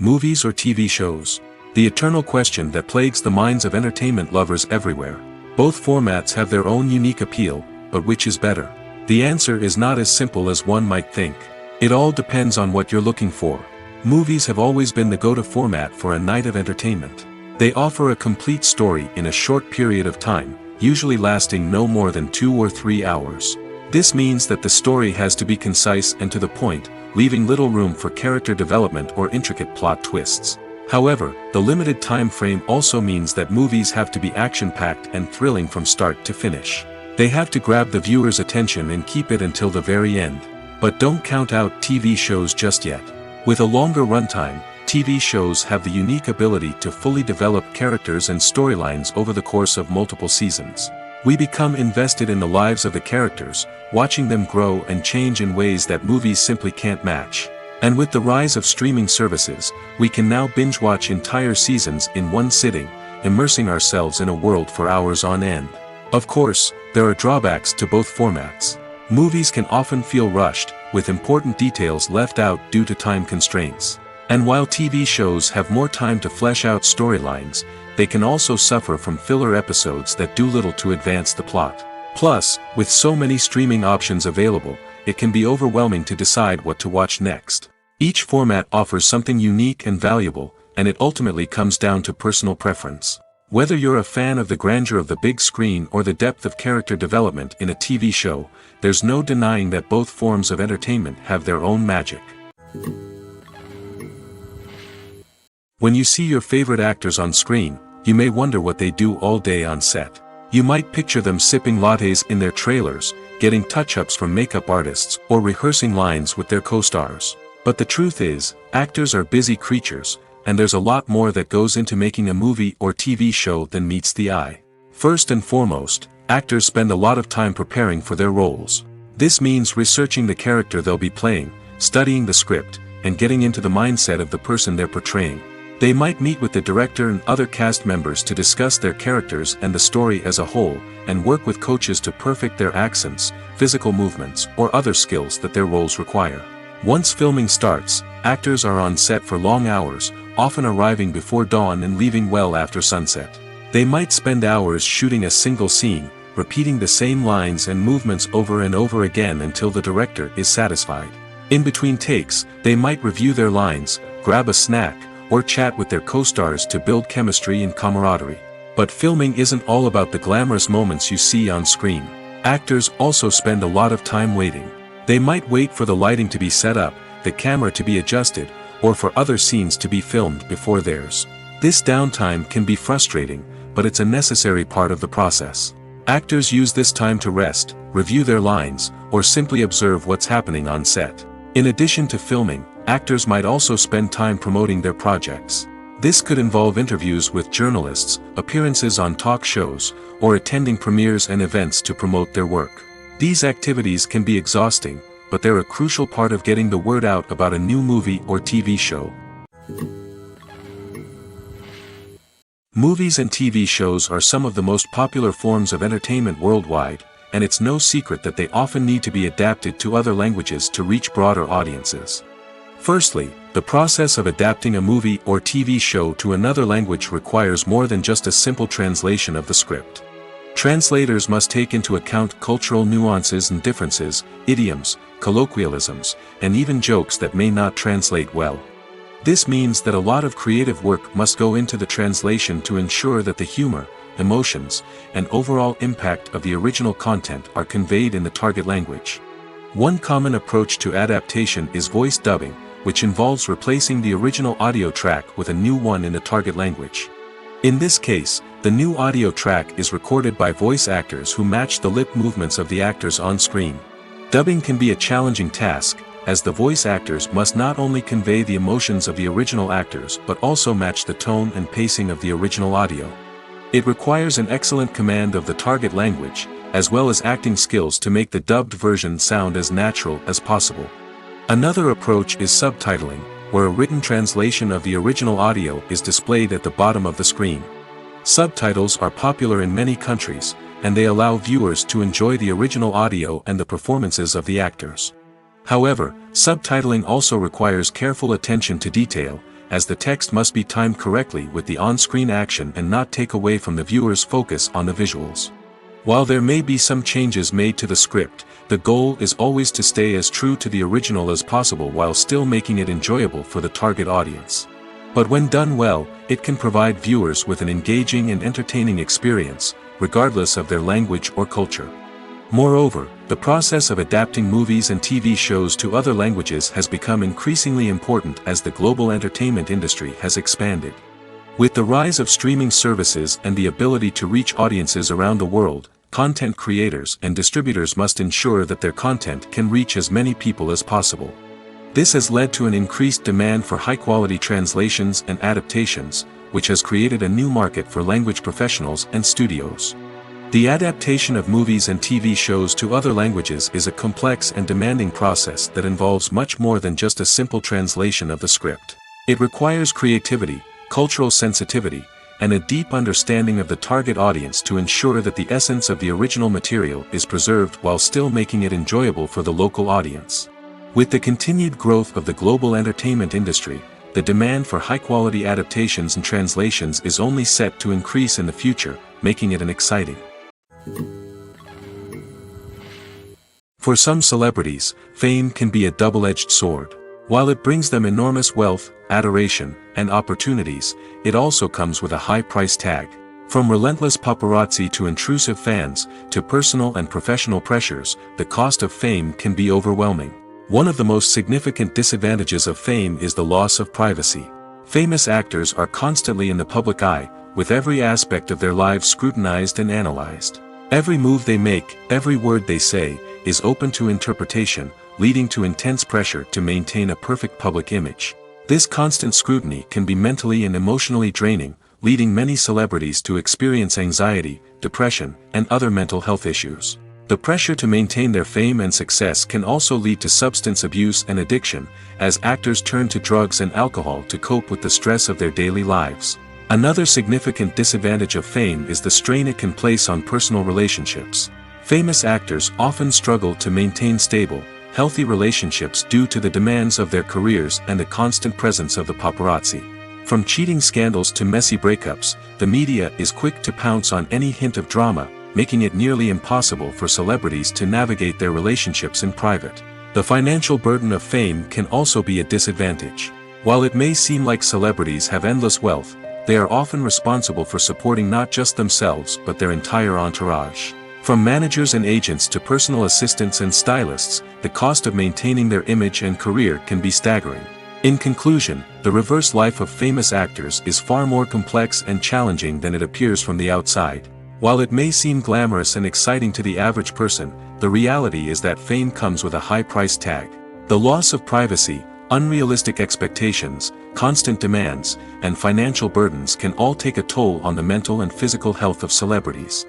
Movies or TV shows? The eternal question that plagues the minds of entertainment lovers everywhere. Both formats have their own unique appeal, but which is better? The answer is not as simple as one might think. It all depends on what you're looking for. Movies have always been the go-to format for a night of entertainment. They offer a complete story in a short period of time, usually lasting no more than 2 or 3 hours. This means that the story has to be concise and to the point, leaving little room for character development or intricate plot twists. However, the limited time frame also means that movies have to be action-packed and thrilling from start to finish. They have to grab the viewer's attention and keep it until the very end. But don't count out TV shows just yet. With a longer runtime, TV shows have the unique ability to fully develop characters and storylines over the course of multiple seasons. We become invested in the lives of the characters, watching them grow and change in ways that movies simply can't match. And with the rise of streaming services, we can now binge-watch entire seasons in one sitting, immersing ourselves in a world for hours on end. Of course, there are drawbacks to both formats. Movies can often feel rushed, with important details left out due to time constraints. And while TV shows have more time to flesh out storylines, they can also suffer from filler episodes that do little to advance the plot. Plus, with so many streaming options available, it can be overwhelming to decide what to watch next. Each format offers something unique and valuable, and it ultimately comes down to personal preference. Whether you're a fan of the grandeur of the big screen or the depth of character development in a TV show, there's no denying that both forms of entertainment have their own magic. When you see your favorite actors on screen, you may wonder what they do all day on set. You might picture them sipping lattes in their trailers, getting touch-ups from makeup artists, or rehearsing lines with their co-stars. But the truth is, actors are busy creatures, and there's a lot more that goes into making a movie or TV show than meets the eye. First and foremost, actors spend a lot of time preparing for their roles. This means researching the character they'll be playing, studying the script, and getting into the mindset of the person they're portraying. They might meet with the director and other cast members to discuss their characters and the story as a whole, and work with coaches to perfect their accents, physical movements, or other skills that their roles require. Once filming starts, actors are on set for long hours, often arriving before dawn and leaving well after sunset. They might spend hours shooting a single scene, repeating the same lines and movements over and over again until the director is satisfied. In between takes, they might review their lines, grab a snack, or chat with their co-stars to build chemistry and camaraderie. But filming isn't all about the glamorous moments you see on screen. Actors also spend a lot of time waiting. They might wait for the lighting to be set up, the camera to be adjusted, or for other scenes to be filmed before theirs. This downtime can be frustrating, but it's a necessary part of the process. Actors use this time to rest, review their lines, or simply observe what's happening on set. In addition to filming, actors might also spend time promoting their projects. This could involve interviews with journalists, appearances on talk shows, or attending premieres and events to promote their work. These activities can be exhausting, but they're a crucial part of getting the word out about a new movie or TV show. Movies and TV shows are some of the most popular forms of entertainment worldwide, and it's no secret that they often need to be adapted to other languages to reach broader audiences. Firstly, the process of adapting a movie or TV show to another language requires more than just a simple translation of the script. Translators must take into account cultural nuances and differences, idioms, colloquialisms, and even jokes that may not translate well. This means that a lot of creative work must go into the translation to ensure that the humor, emotions, and overall impact of the original content are conveyed in the target language. One common approach to adaptation is voice dubbing, which involves replacing the original audio track with a new one in the target language. In this case, the new audio track is recorded by voice actors who match the lip movements of the actors on screen. Dubbing can be a challenging task, as the voice actors must not only convey the emotions of the original actors but also match the tone and pacing of the original audio. It requires an excellent command of the target language, as well as acting skills to make the dubbed version sound as natural as possible. Another approach is subtitling, where a written translation of the original audio is displayed at the bottom of the screen. Subtitles are popular in many countries, and they allow viewers to enjoy the original audio and the performances of the actors. However, subtitling also requires careful attention to detail, as the text must be timed correctly with the on-screen action and not take away from the viewer's focus on the visuals. While there may be some changes made to the script, the goal is always to stay as true to the original as possible while still making it enjoyable for the target audience. But when done well, it can provide viewers with an engaging and entertaining experience, regardless of their language or culture. Moreover, the process of adapting movies and TV shows to other languages has become increasingly important as the global entertainment industry has expanded. With the rise of streaming services and the ability to reach audiences around the world, content creators and distributors must ensure that their content can reach as many people as possible. This has led to an increased demand for high-quality translations and adaptations, which has created a new market for language professionals and studios. The adaptation of movies and TV shows to other languages is a complex and demanding process that involves much more than just a simple translation of the script. It requires creativity, cultural sensitivity, and a deep understanding of the target audience to ensure that the essence of the original material is preserved while still making it enjoyable for the local audience. With the continued growth of the global entertainment industry, the demand for high-quality adaptations and translations is only set to increase in the future, making it an exciting. For some celebrities, fame can be a double-edged sword. While it brings them enormous wealth, adoration, and opportunities, it also comes with a high price tag. From relentless paparazzi to intrusive fans, to personal and professional pressures, the cost of fame can be overwhelming. One of the most significant disadvantages of fame is the loss of privacy. Famous actors are constantly in the public eye, with every aspect of their lives scrutinized and analyzed. Every move they make, every word they say, is open to interpretation, leading to intense pressure to maintain a perfect public image. This constant scrutiny can be mentally and emotionally draining, leading many celebrities to experience anxiety, depression, and other mental health issues. The pressure to maintain their fame and success can also lead to substance abuse and addiction, as actors turn to drugs and alcohol to cope with the stress of their daily lives. Another significant disadvantage of fame is the strain it can place on personal relationships. Famous actors often struggle to maintain stable, healthy relationships due to the demands of their careers and the constant presence of the paparazzi. From cheating scandals to messy breakups, the media is quick to pounce on any hint of drama, making it nearly impossible for celebrities to navigate their relationships in private. The financial burden of fame can also be a disadvantage. While it may seem like celebrities have endless wealth, they are often responsible for supporting not just themselves but their entire entourage. From managers and agents to personal assistants and stylists, the cost of maintaining their image and career can be staggering. In conclusion, the reverse life of famous actors is far more complex and challenging than it appears from the outside. While it may seem glamorous and exciting to the average person, the reality is that fame comes with a high price tag. The loss of privacy, unrealistic expectations, constant demands, and financial burdens can all take a toll on the mental and physical health of celebrities.